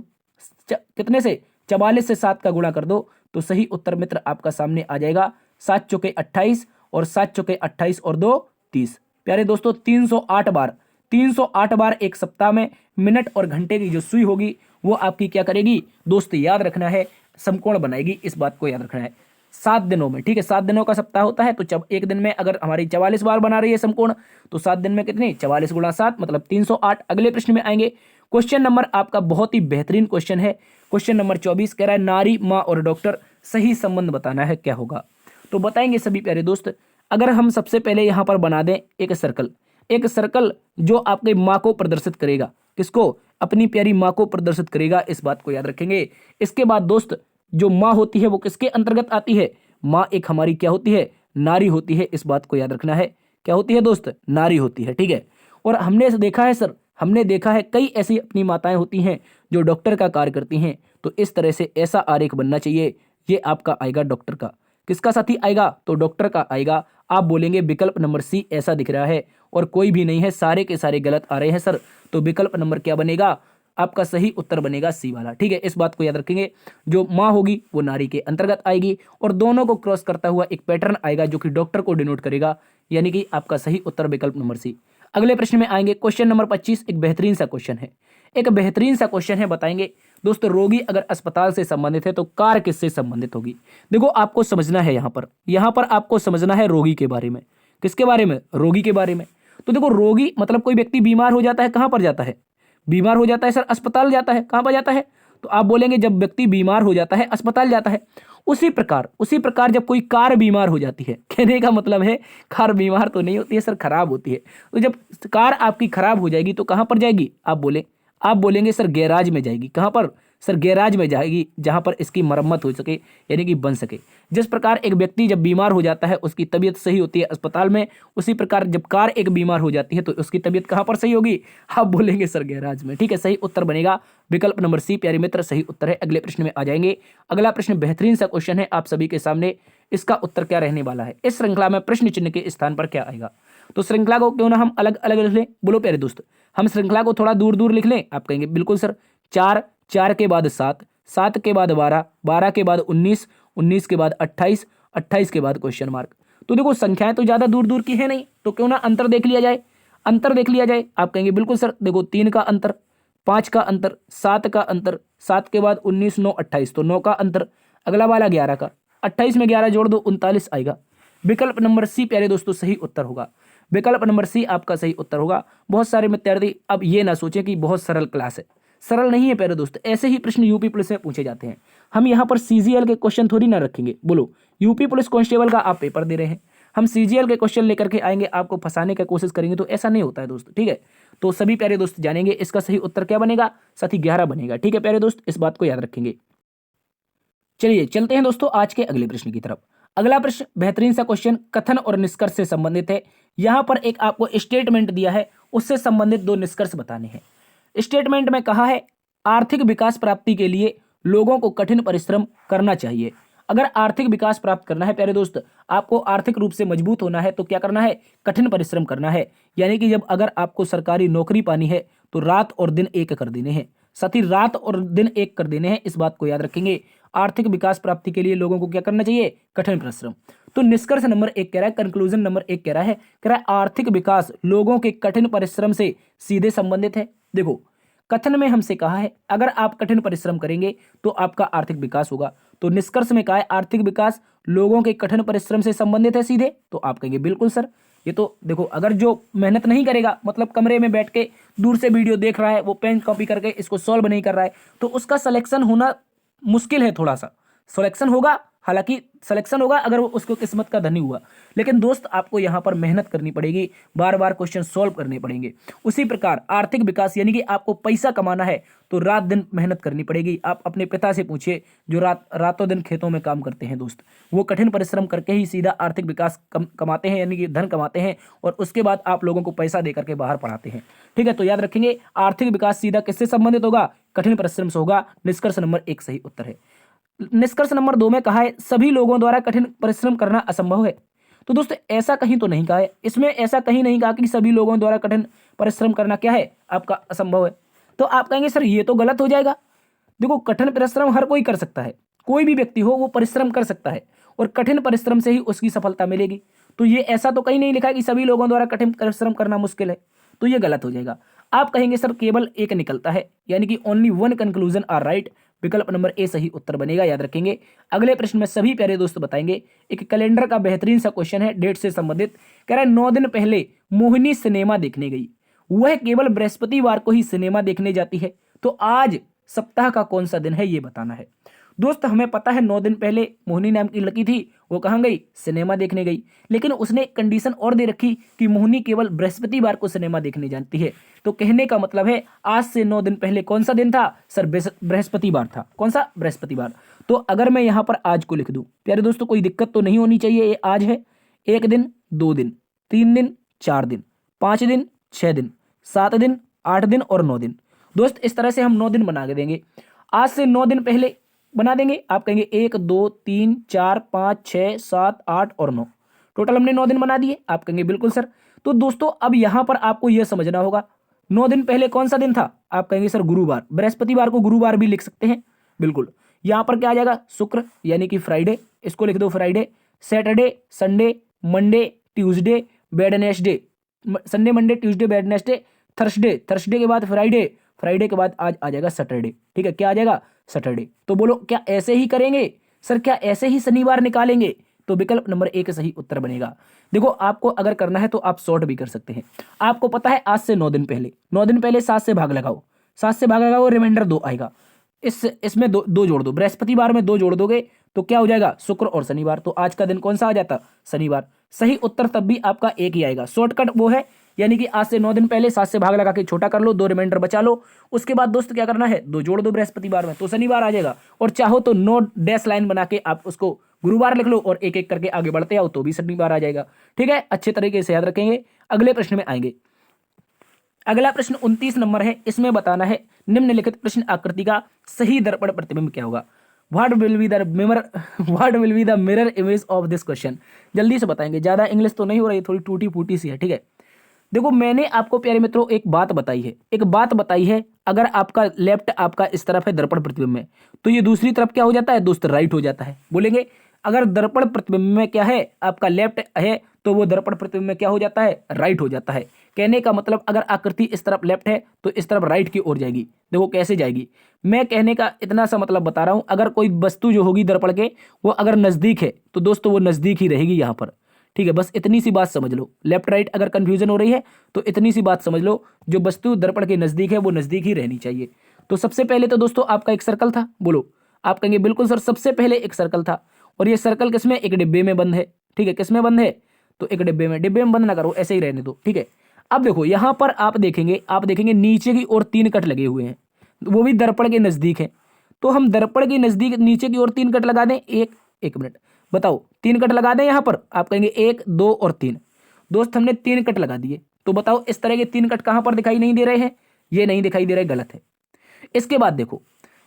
A: कितने से? 44 से 7 का गुणा कर दो, तो सही उत्तर मित्र आपका सामने आ जाएगा 7 चौके 28 और 7 चौके 28 और 2 30। प्यारे दोस्तों 308 बार, 308 बार एक सप्ताह में मिनट और घंटे की जो सुई होगी वो आपकी क्या करेगी दोस्त? याद रखना है, समकोण बनाएगी। इस बात को याद रखना है 7 दिनों में। ठीक है, 7 दिनों का सप्ताह होता है, तो जब एक दिन में अगर हमारी 44 बार बना रही है समकोण, तो 7 दिन में कितने? 44 गुणा 7 मतलब 308। अगले प्रश्न में आएंगे। क्वेश्चन नंबर आपका बहुत ही बेहतरीन क्वेश्चन है। क्वेश्चन नंबर 24 कह रहा है नारी, माँ और डॉक्टर सही संबंध बताना है, क्या होगा? तो बताएंगे सभी प्यारे दोस्त। अगर हम सबसे पहले यहां पर बना दें एक सर्कल, एक सर्कल जो आपके माँ को प्रदर्शित करेगा। किसको? अपनी प्यारी माँ को प्रदर्शित करेगा। इस बात को याद रखेंगे। इसके बाद दोस्त जो माँ होती है वो किसके अंतर्गत आती है? माँ एक हमारी क्या होती है? नारी होती है। इस बात को याद रखना है। क्या होती है दोस्त? नारी होती है। ठीक है, और हमने देखा है सर, हमने देखा है कई ऐसी अपनी माताएं होती हैं जो डॉक्टर का कार्य करती हैं। तो इस तरह से ऐसा आरेख बनना चाहिए। ये आपका आएगा डॉक्टर का। किसका साथी आएगा? तो डॉक्टर का आएगा। आप बोलेंगे विकल्प नंबर सी ऐसा दिख रहा है और कोई भी नहीं है, सारे के सारे गलत आ रहे हैं सर। तो विकल्प नंबर क्या बनेगा? आपका सही उत्तर बनेगा सी वाला। ठीक है, इस बात को याद रखेंगे। जो माँ होगी वो नारी के अंतर्गत आएगी और दोनों को क्रॉस करता हुआ एक पैटर्न आएगा जो कि डॉक्टर को डिनोट करेगा, यानी कि आपका सही उत्तर विकल्प नंबर सी। अगले प्रश्न में आएंगे। क्वेश्चन नंबर 25 एक बेहतरीन सा क्वेश्चन है, एक बेहतरीन सा क्वेश्चन है। बताएंगे दोस्तों, रोगी अगर अस्पताल से संबंधित है तो कार किससे संबंधित होगी? देखो आपको समझना है यहां पर आपको समझना है रोगी के बारे में। किसके बारे में? रोगी के बारे में। तो देखो रोगी मतलब कोई व्यक्ति बीमार हो जाता है, कहां पर जाता है? बीमार हो जाता है सर, अस्पताल जाता है। कहां पर जाता है? तो आप बोलेंगे जब व्यक्ति बीमार हो जाता है अस्पताल जाता है। उसी प्रकार जब कोई कार बीमार हो जाती है, कहने का मतलब है कार बीमार तो नहीं होती है सर, खराब होती है। तो जब कार आपकी खराब हो जाएगी तो कहां पर जाएगी? आप बोलेंगे सर गैराज में जाएगी। कहां पर? सर गैराज में जाएगी, जहां पर इसकी मरम्मत हो सके, यानी कि बन सके। जिस प्रकार एक व्यक्ति जब बीमार हो जाता है उसकी तबीयत सही होती है अस्पताल में, उसी प्रकार जब कार एक बीमार हो जाती है तो उसकी तबीयत कहां पर सही होगी? आप बोलेंगे सर गैराज में। ठीक है, सही उत्तर बनेगा विकल्प नंबर सी। प्यारे मित्र सही उत्तर है। अगले प्रश्न में आ जाएंगे। अगला प्रश्न बेहतरीन सा क्वेश्चन है आप सभी के सामने। इसका उत्तर क्या रहने वाला है? इस श्रृंखला में प्रश्न चिन्ह के स्थान पर क्या आएगा? तो श्रृंखला को क्यों ना हम अलग अलग लिख लें? बोलो प्यारे दोस्त, हम श्रृंखला को थोड़ा दूर दूर लिख लें। आप कहेंगे बिल्कुल सर। 4, 4 के बाद 7, 7 के बाद 12, 12 के बाद 19, 19 के बाद 28, 28 के बाद क्वेश्चन मार्क। तो देखो संख्याएं तो ज्यादा दूर दूर की है नहीं, तो क्यों ना अंतर देख लिया जाए। अंतर देख लिया जाए। आप कहेंगे बिल्कुल सर। देखो 3 का अंतर, 5 का अंतर, 7 का अंतर, 7 के बाद 19, 9, 28, तो 9 का अंतर। अगला वाला 11 का, 28 में 11 जोड़ दो 39 आएगा। विकल्प नंबर सी प्यारे दोस्तों सही उत्तर होगा। विकल्प नंबर सी आपका सही उत्तर होगा। बहुत सारे विद्यार्थी अब ये ना सोचें कि बहुत सरल क्लास है, सरल नहीं है प्यारे दोस्त। ऐसे ही प्रश्न यूपी पुलिस में पूछे जाते हैं। हम यहाँ पर सीजीएल के क्वेश्चन थोड़ी ना रखेंगे। बोलो, यूपी पुलिस कांस्टेबल का आप पेपर दे रहे हैं, हम सीजीएल के क्वेश्चन लेकर के आएंगे, आपको फंसाने की कोशिश करेंगे, तो ऐसा नहीं होता है दोस्त। ठीक है, तो सभी प्यारे दोस्त जानेंगे इसका सही उत्तर क्या बनेगा। साथी 11 बनेगा। ठीक है प्यारे दोस्त, इस बात को याद रखेंगे। चलिए चलते हैं दोस्तों आज के अगले प्रश्न की तरफ। अगला प्रश्न बेहतरीन सा क्वेश्चन कथन और निष्कर्ष से संबंधित है। यहां पर एक आपको स्टेटमेंट दिया है, उससे संबंधित 2 निष्कर्ष बताने हैं। स्टेटमेंट में कहा है आर्थिक विकास प्राप्ति के लिए लोगों को कठिन परिश्रम करना चाहिए। अगर आर्थिक विकास प्राप्त करना है प्यारे दोस्त, आपको आर्थिक रूप से मजबूत होना है, तो क्या करना है? कठिन परिश्रम करना है। यानी कि जब अगर आपको सरकारी नौकरी पानी है तो रात और दिन एक कर देने हैं। साथी रात और दिन एक कर देने हैं, इस बात को याद रखेंगे। आर्थिक विकास प्राप्ति के लिए लोगों को क्या करना चाहिए? कठिन परिश्रम। तो निष्कर्ष नंबर 1 कह रहा है, कंक्लूजन नंबर 1 कह रहा है आर्थिक विकास लोगों के कठिन परिश्रम से सीधे संबंधित है। देखो कथन में हमसे कहा है अगर आप कठिन परिश्रम करेंगे तो आपका आर्थिक विकास होगा। तो निष्कर्ष में कहा है आर्थिक विकास लोगों के कठिन परिश्रम से संबंधित है सीधे। तो आप कहेंगे बिल्कुल सर। ये तो देखो अगर जो मेहनत नहीं करेगा, मतलब कमरे में बैठ के दूर से वीडियो देख रहा है, वो पेन कॉपी करके इसको सॉल्व नहीं कर रहा है, तो उसका सिलेक्शन होना मुश्किल है। थोड़ा सा सिलेक्शन होगा, हालांकि सिलेक्शन होगा अगर वो उसको किस्मत का धनी हुआ, लेकिन दोस्त आपको यहाँ पर मेहनत करनी पड़ेगी, बार बार क्वेश्चन सॉल्व करने पड़ेंगे। उसी प्रकार आर्थिक विकास यानी कि आपको पैसा कमाना है तो रात दिन मेहनत करनी पड़ेगी। आप अपने पिता से पूछिए जो रातों दिन खेतों में काम करते हैं दोस्त, वो कठिन परिश्रम करके ही सीधा आर्थिक विकास कमाते हैं, यानी कि धन कमाते हैं, और उसके बाद आप लोगों को पैसा दे करके बाहर पढ़ाते हैं। ठीक है, तो याद रखेंगे आर्थिक विकास सीधा किससे संबंधित होगा, कठिन परिश्रम से होगा। निष्कर्ष नंबर 1 सही उत्तर है। निष्कर्ष नंबर 2 में कहा है सभी लोगों द्वारा कठिन परिश्रम करना असंभव है। तो दोस्तों ऐसा कहीं तो नहीं कहा है, इसमें ऐसा कहीं नहीं कहा कि सभी लोगों द्वारा कठिन परिश्रम करना क्या है आपका असंभव है। तो आप कहेंगे सर ये तो गलत हो जाएगा। देखो कठिन परिश्रम हर कोई कर सकता है, कोई भी व्यक्ति हो वो परिश्रम कर सकता है और कठिन परिश्रम से ही उसकी सफलता मिलेगी। तो ये ऐसा तो कहीं नहीं लिखा है कि सभी लोगों द्वारा कठिन परिश्रम करना मुश्किल है, तो ये गलत हो जाएगा। आप कहेंगे सर केवल एक निकलता है, यानी कि only one conclusion are right. विकल्प नंबर ए सही उत्तर बनेगा, याद रखेंगे। अगले प्रश्न में सभी प्यारे दोस्त बताएंगे। एक कैलेंडर का बेहतरीन सा क्वेश्चन है, डेट से संबंधित। कह रहा है 9 दिन पहले मोहिनी सिनेमा देखने गई, वह केवल बृहस्पतिवार को ही सिनेमा देखने जाती है, तो आज सप्ताह का कौन सा दिन है ये बताना है। दोस्त हमें पता है 9 दिन पहले मोहिनी नाम की लड़की थी, वो कहाँ गई, सिनेमा देखने गई, लेकिन उसने एक कंडीशन और दे रखी कि मोहिनी केवल बृहस्पतिवार को सिनेमा देखने जाती है। तो कहने का मतलब है आज से 9 दिन पहले कौन सा दिन था सर, बृहस्पतिवार था। कौन सा, बृहस्पतिवार। तो अगर मैं यहाँ पर आज को लिख दूं प्यारे दोस्तों, कोई दिक्कत तो नहीं होनी चाहिए। ये आज है, 1 दिन, 2 दिन, 3 दिन, 4 दिन, 5 दिन, 6 दिन, 7 दिन, 8 दिन और 9 दिन। दोस्त इस तरह से हम 9 दिन बना के देंगे। आज से 9 दिन पहले बना देंगे। आप कहेंगे 1 2 3 4 5 6 7 8 और 9, टोटल हमने 9 दिन बना दिए। आप कहेंगे बिल्कुल सर। तो दोस्तों अब यहां पर आपको यह समझना होगा 9 दिन पहले कौन सा दिन था। आप कहेंगे सर गुरुवार, बृहस्पतिवार को गुरुवार भी लिख सकते हैं, बिल्कुल। यहां पर क्या आ जाएगा, शुक्र यानी कि फ्राइडे, इसको लिख दो Friday. Saturday, Sunday, Monday, Tuesday, Wednesday, Sunday Monday Tuesday Wednesday, Thursday, Thursday के बाद फ्राइडे, फ्राइडे के बाद आज आ जाएगा सैटरडे। ठीक है, क्या आ जाएगा, सैटरडे। तो बोलो क्या ऐसे ही करेंगे सर, क्या ऐसे ही शनिवार निकालेंगे। तो विकल्प नंबर 1 सही उत्तर बनेगा। देखो आपको अगर करना है तो आप शॉर्ट भी कर सकते हैं। आपको पता है आज से 9 दिन पहले, 9 दिन पहले 7 से भाग लगाओ, 7 से भाग लगाओ, रिमाइंडर 2 आएगा। इसमें दो जोड़ दो, बृहस्पतिवार में 2 जोड़ दोगे तो क्या हो जाएगा, शुक्र और शनिवार। तो आज का दिन कौन सा आ जाता, शनिवार। सही उत्तर तब भी आपका 1 ही आएगा। शॉर्टकट वो है, यानी कि आज से 9 दिन पहले 7 से भाग लगा के छोटा कर लो, 2 रिमाइंडर बचा लो। उसके बाद दोस्त क्या करना है, 2 जोड़ दो बृहस्पतिवार में, तो शनिवार आ जाएगा। और चाहो तो 9 डैश लाइन बना के आप उसको गुरुवार लिख लो और एक एक करके आगे बढ़ते आओ तो भी शनिवार आ जाएगा। ठीक है, अच्छे तरीके से याद रखेंगे। अगले प्रश्न में आएंगे। अगला प्रश्न 29 नंबर है। इसमें बताना है निम्नलिखित प्रश्न आकृति का सही दर्पण प्रतिबिंब क्या होगा। What will be the mirror image of this question. जल्दी से बताएंगे, ज्यादा इंग्लिश तो नहीं हो रही, थोड़ी टूटी फूटी सी है। ठीक है, देखो मैंने आपको प्यारे मित्रों एक बात बताई है, अगर आपका लेफ्ट आपका इस तरफ है दर्पण प्रतिबिंब में, तो ये दूसरी तरफ क्या हो जाता है दोस्त, राइट हो जाता है। बोलेंगे अगर दर्पण प्रतिबिंब में क्या है आपका लेफ्ट है, तो वो दर्पण प्रतिबिंब में क्या हो जाता है, राइट हो जाता है। कहने का मतलब अगर आकृति इस तरफ लेफ्ट है तो इस तरफ राइट की ओर जाएगी। देखो कैसे जाएगी, मैं कहने का इतना सा मतलब बता रहा हूं, अगर कोई वस्तु जो होगी दर्पण के वो अगर नजदीक है तो दोस्तों वो नजदीक ही रहेगी यहां पर। ठीक है, बस इतनी सी बात समझ लो। लेफ्ट राइट अगर कंफ्यूजन हो रही है तो इतनी सी बात समझ लो, जो वस्तु दर्पण के नजदीक है वो नजदीक ही रहनी चाहिए। तो सबसे पहले तो दोस्तों आपका एक सर्कल था, बोलो। आप कहेंगे बिल्कुल सर, सबसे पहले एक सर्कल था, और ये सर्कल किसमें, एक डिब्बे में बंद है। ठीक है, किसमें बंद है, तो एक डिब्बे में बंद ना करो, ऐसे ही रहने दो। ठीक है, अब देखो यहां पर आप देखेंगे नीचे की ओर 3 कट लगे हुए हैं, वो भी दर्पण के नजदीक है। तो हम दर्पण के नजदीक नीचे की ओर 3 कट लगा दें। एक मिनट बताओ, 3 कट लगा दें यहां पर। आप कहेंगे 1 2 और 3। दोस्त हमने 3 कट लगा दिए, तो बताओ इस तरह के 3 कट कहां पर दिखाई नहीं दे रहे हैं, ये नहीं दिखाई दे रहे, गलत है। इसके बाद देखो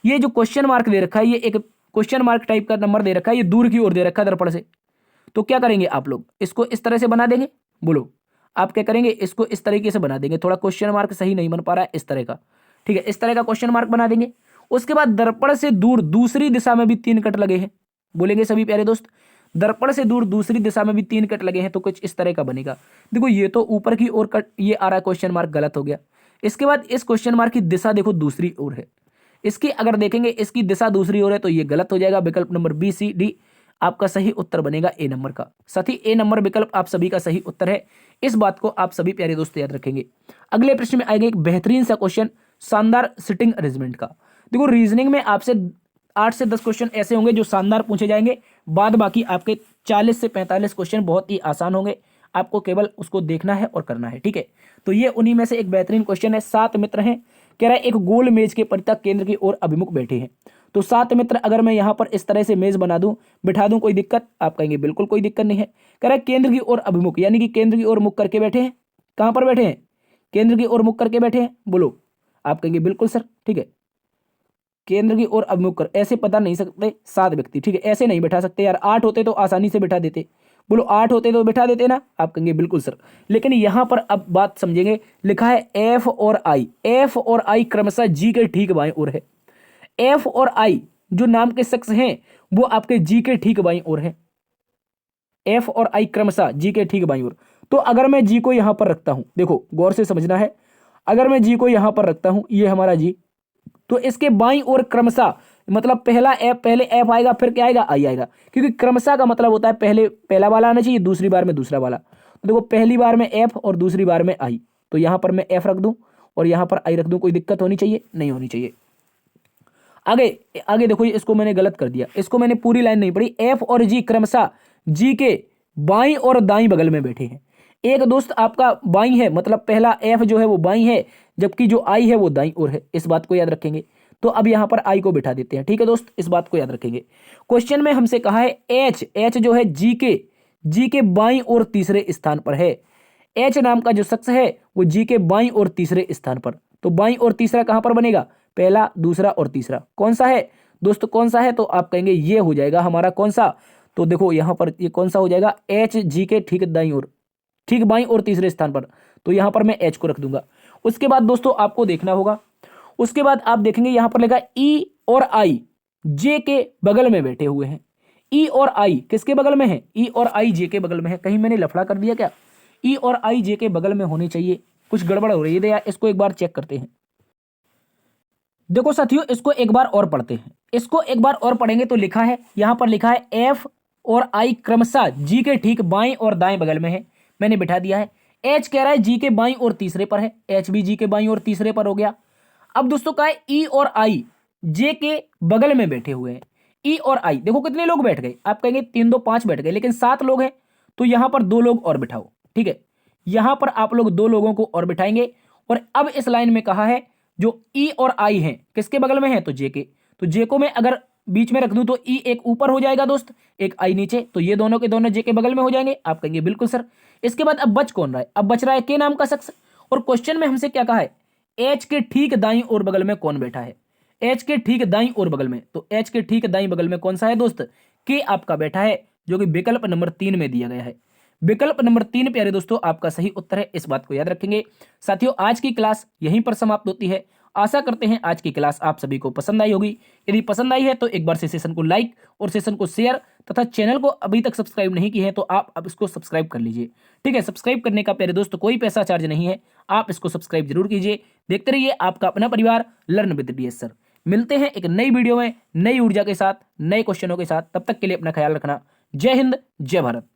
A: ये जो क्वेश्चन मार्क दे रखा है, ये एक क्वेश्चन मार्क टाइप का नंबर दे रखा है, ये दूर की ओर दे रखा है दर्पण से। तो क्या करेंगे आप लोग, इसको इस तरह से बना देंगे। बोलो आप क्या करेंगे, इसको इस तरीके से बना देंगे। थोड़ा क्वेश्चन मार्क सही नहीं बन पा रहा है, इस तरह का। ठीक है, इस तरह का क्वेश्चन मार्क बना देंगे। उसके बाद दर्पण से दूर दूसरी दिशा में भी 3 कट लगे हैं। बोलेंगे सभी प्यारे दोस्त, दर्पण से दूर दूसरी दिशा में भी 3 कट लगे हैं, तो कुछ इस तरह का बनेगा। देखो ये तो ऊपर की ओर कट ये आ रहा है, क्वेश्चन मार्क गलत हो गया। इसके बाद इस क्वेश्चन मार्क की दिशा देखो दूसरी ओर है, इसकी अगर देखेंगे इसकी दिशा दूसरी ओर है, तो ये गलत हो जाएगा। विकल्प नंबर बी सी डी आपका सही उत्तर बनेगा ए नंबर का। साथ ही ए नंबर विकल्प आप सभी का सही उत्तर है। इस बात को आप सभी प्यारे दोस्त याद रखेंगे। अगले प्रश्न में आएगा एक बेहतरीन सा क्वेश्चन, शानदार सिटिंग अरेंजमेंट का। देखो रीजनिंग में आपसे 8 से 10 क्वेश्चन ऐसे होंगे जो शानदार पूछे जाएंगे, बाद बाकी आपके 40 से 45 क्वेश्चन बहुत ही आसान होंगे, आपको केवल उसको देखना है और करना है, ठीक है। तो ये उन्हीं में से एक बेहतरीन क्वेश्चन है। 7 मित्र हैं, कह रहा है एक गोल मेज के परितः केंद्र की ओर अभिमुख बैठे हैं। तो 7 मित्र अगर मैं यहाँ पर इस तरह से मेज बना दूं, बिठा दूं, कोई दिक्कत? आप कहेंगे बिल्कुल कोई दिक्कत नहीं है। कह रहा है केंद्र की ओर अभिमुख, यानी कि केंद्र की ओर मुख करके बैठे हैं। कहां पर बैठे हैं? केंद्र की ओर मुख करके बैठे हैं, बोलो। आप कहेंगे बिल्कुल सर, ठीक है। केंद्र की ओर अभिमुख कर, ऐसे बता नहीं सकते 7 व्यक्ति, ठीक है, ऐसे नहीं बैठा सकते यार। 8 होते तो आसानी से बैठा देते, बोलो 8 होते तो बैठा देते ना। आप कहेंगे बिल्कुल सर, लेकिन यहां पर अब बात समझेंगे। लिखा है एफ और आई, एफ और आई क्रमशः जी के ठीक बाएं ओर है। एफ और आई जो नाम के शख्स हैं वो आपके जी के ठीक बाईं ओर है। एफ और आई क्रमशः जी के ठीक बाईं ओर। तो अगर मैं जी को यहां पर रखता हूं, देखो गौर से समझना है, अगर मैं जी को यहां पर रखता हूं, ये हमारा जी, तो इसके बाईं ओर क्रमशः, मतलब पहले एफ आएगा, फिर क्या आएगा? आई आएगा, क्योंकि क्रमशः का मतलब होता है पहले पहला वाला आना चाहिए, दूसरी बार में दूसरा वाला। तो देखो पहली बार में एफ और दूसरी बार में आई, तो यहां पर मैं एफ रख दूं और यहां पर आई रख दूं, कोई दिक्कत होनी चाहिए? नहीं होनी चाहिए। आगे आगे देखो, इसको मैंने गलत कर दिया, इसको मैंने पूरी लाइन नहीं पढ़ी। एफ और जी क्रमशः जी के बाईं और दाईं बगल में बैठे हैं। एक दोस्त आपका बाईं है, मतलब पहला एफ जो है वो बाईं है, जबकि जो आई है वो दाईं ओर है। इस बात को याद रखेंगे। तो अब यहां पर आई को बिठा देते हैं, ठीक है दोस्त, इस बात को याद रखेंगे। क्वेश्चन में हमसे कहा है एच, एच जो है जी के बाईं और तीसरे स्थान पर है। एच नाम का जो शख्स है वो जी के बाईं और तीसरे स्थान पर। तो बाईं और तीसरा कहां पर बनेगा? पहला, दूसरा और तीसरा। कौन सा है दोस्तों, कौन सा है? तो आप कहेंगे ये हो जाएगा हमारा कौन सा? तो देखो यहां पर ये कौन सा हो जाएगा? एच जी के ठीक दाईं ओर, ठीक बाईं और तीसरे स्थान पर। तो यहां पर मैं एच को रख दूंगा। उसके बाद दोस्तों आपको देखना होगा, उसके बाद आप देखेंगे यहां पर लिखा ई और आई जे के बगल में बैठे हुए हैं। ई और आई किसके बगल में है? ई और आई जे के बगल में है। कहीं मैंने लफड़ा कर दिया क्या? ई और आई जे के बगल में होने चाहिए, कुछ गड़बड़ हो रही है यार, इसको एक बार चेक करते हैं। देखो साथियों, इसको एक बार और पढ़ते हैं, इसको एक बार और पढ़ेंगे तो लिखा है, यहां पर लिखा है एफ और आई क्रमशः जी के ठीक बाएं और दाएं बगल में है। मैंने बिठा दिया है। एच कह रहा है जी के बाईं और तीसरे पर है, एच भी जी के बाईं और तीसरे पर हो गया। अब दोस्तों कहा है ई और आई जे के बगल में बैठे हुए हैं। ई और आई देखो कितने लोग बैठ गए? आप कहेंगे 3 2 5 बैठ गए, लेकिन 7 लोग हैं, तो यहां पर 2 लोग और बिठाओ, ठीक है। यहां पर आप लोग 2 लोगों को और बिठाएंगे। और अब इस लाइन में कहा है जो ई और आई हैं किसके बगल में है? तो जे के। तो जे को मैं अगर बीच में रख दूं तो ई एक ऊपर हो जाएगा दोस्त, एक आई नीचे, तो ये दोनों के दोनों जे के बगल में हो जाएंगे। आप कहेंगे बिल्कुल सर। इसके बाद अब बच कौन रहा है? अब बच रहा है के नाम का शख्स। और क्वेश्चन में हमसे क्या कहा है? एच के ठीक दाईं ओर बगल में कौन बैठा है? एच के ठीक दाईं ओर बगल में, तो एच के ठीक दाईं बगल में कौन सा है दोस्त? के आपका बैठा है, जो कि विकल्प नंबर 3 में दिया गया है। विकल्प नंबर 3 प्यारे दोस्तों आपका सही उत्तर है, इस बात को याद रखेंगे। साथियों आज की क्लास यहीं पर समाप्त होती है। आशा करते हैं आज की क्लास आप सभी को पसंद आई होगी। यदि पसंद आई है तो एक बार से सेशन को लाइक और सेशन को शेयर, तथा चैनल को अभी तक सब्सक्राइब नहीं किए हैं तो आप अब इसको सब्सक्राइब कर लीजिए, ठीक है। सब्सक्राइब करने का प्यारे दोस्तों कोई पैसा चार्ज नहीं है, आप इसको सब्सक्राइब जरूर कीजिए। देखते रहिए आपका अपना परिवार लर्न विद डीएस सर। मिलते हैं एक नई वीडियो में नई ऊर्जा के साथ, नए क्वेश्चनों के साथ। तब तक के लिए अपना ख्याल रखना। जय हिंद, जय भारत।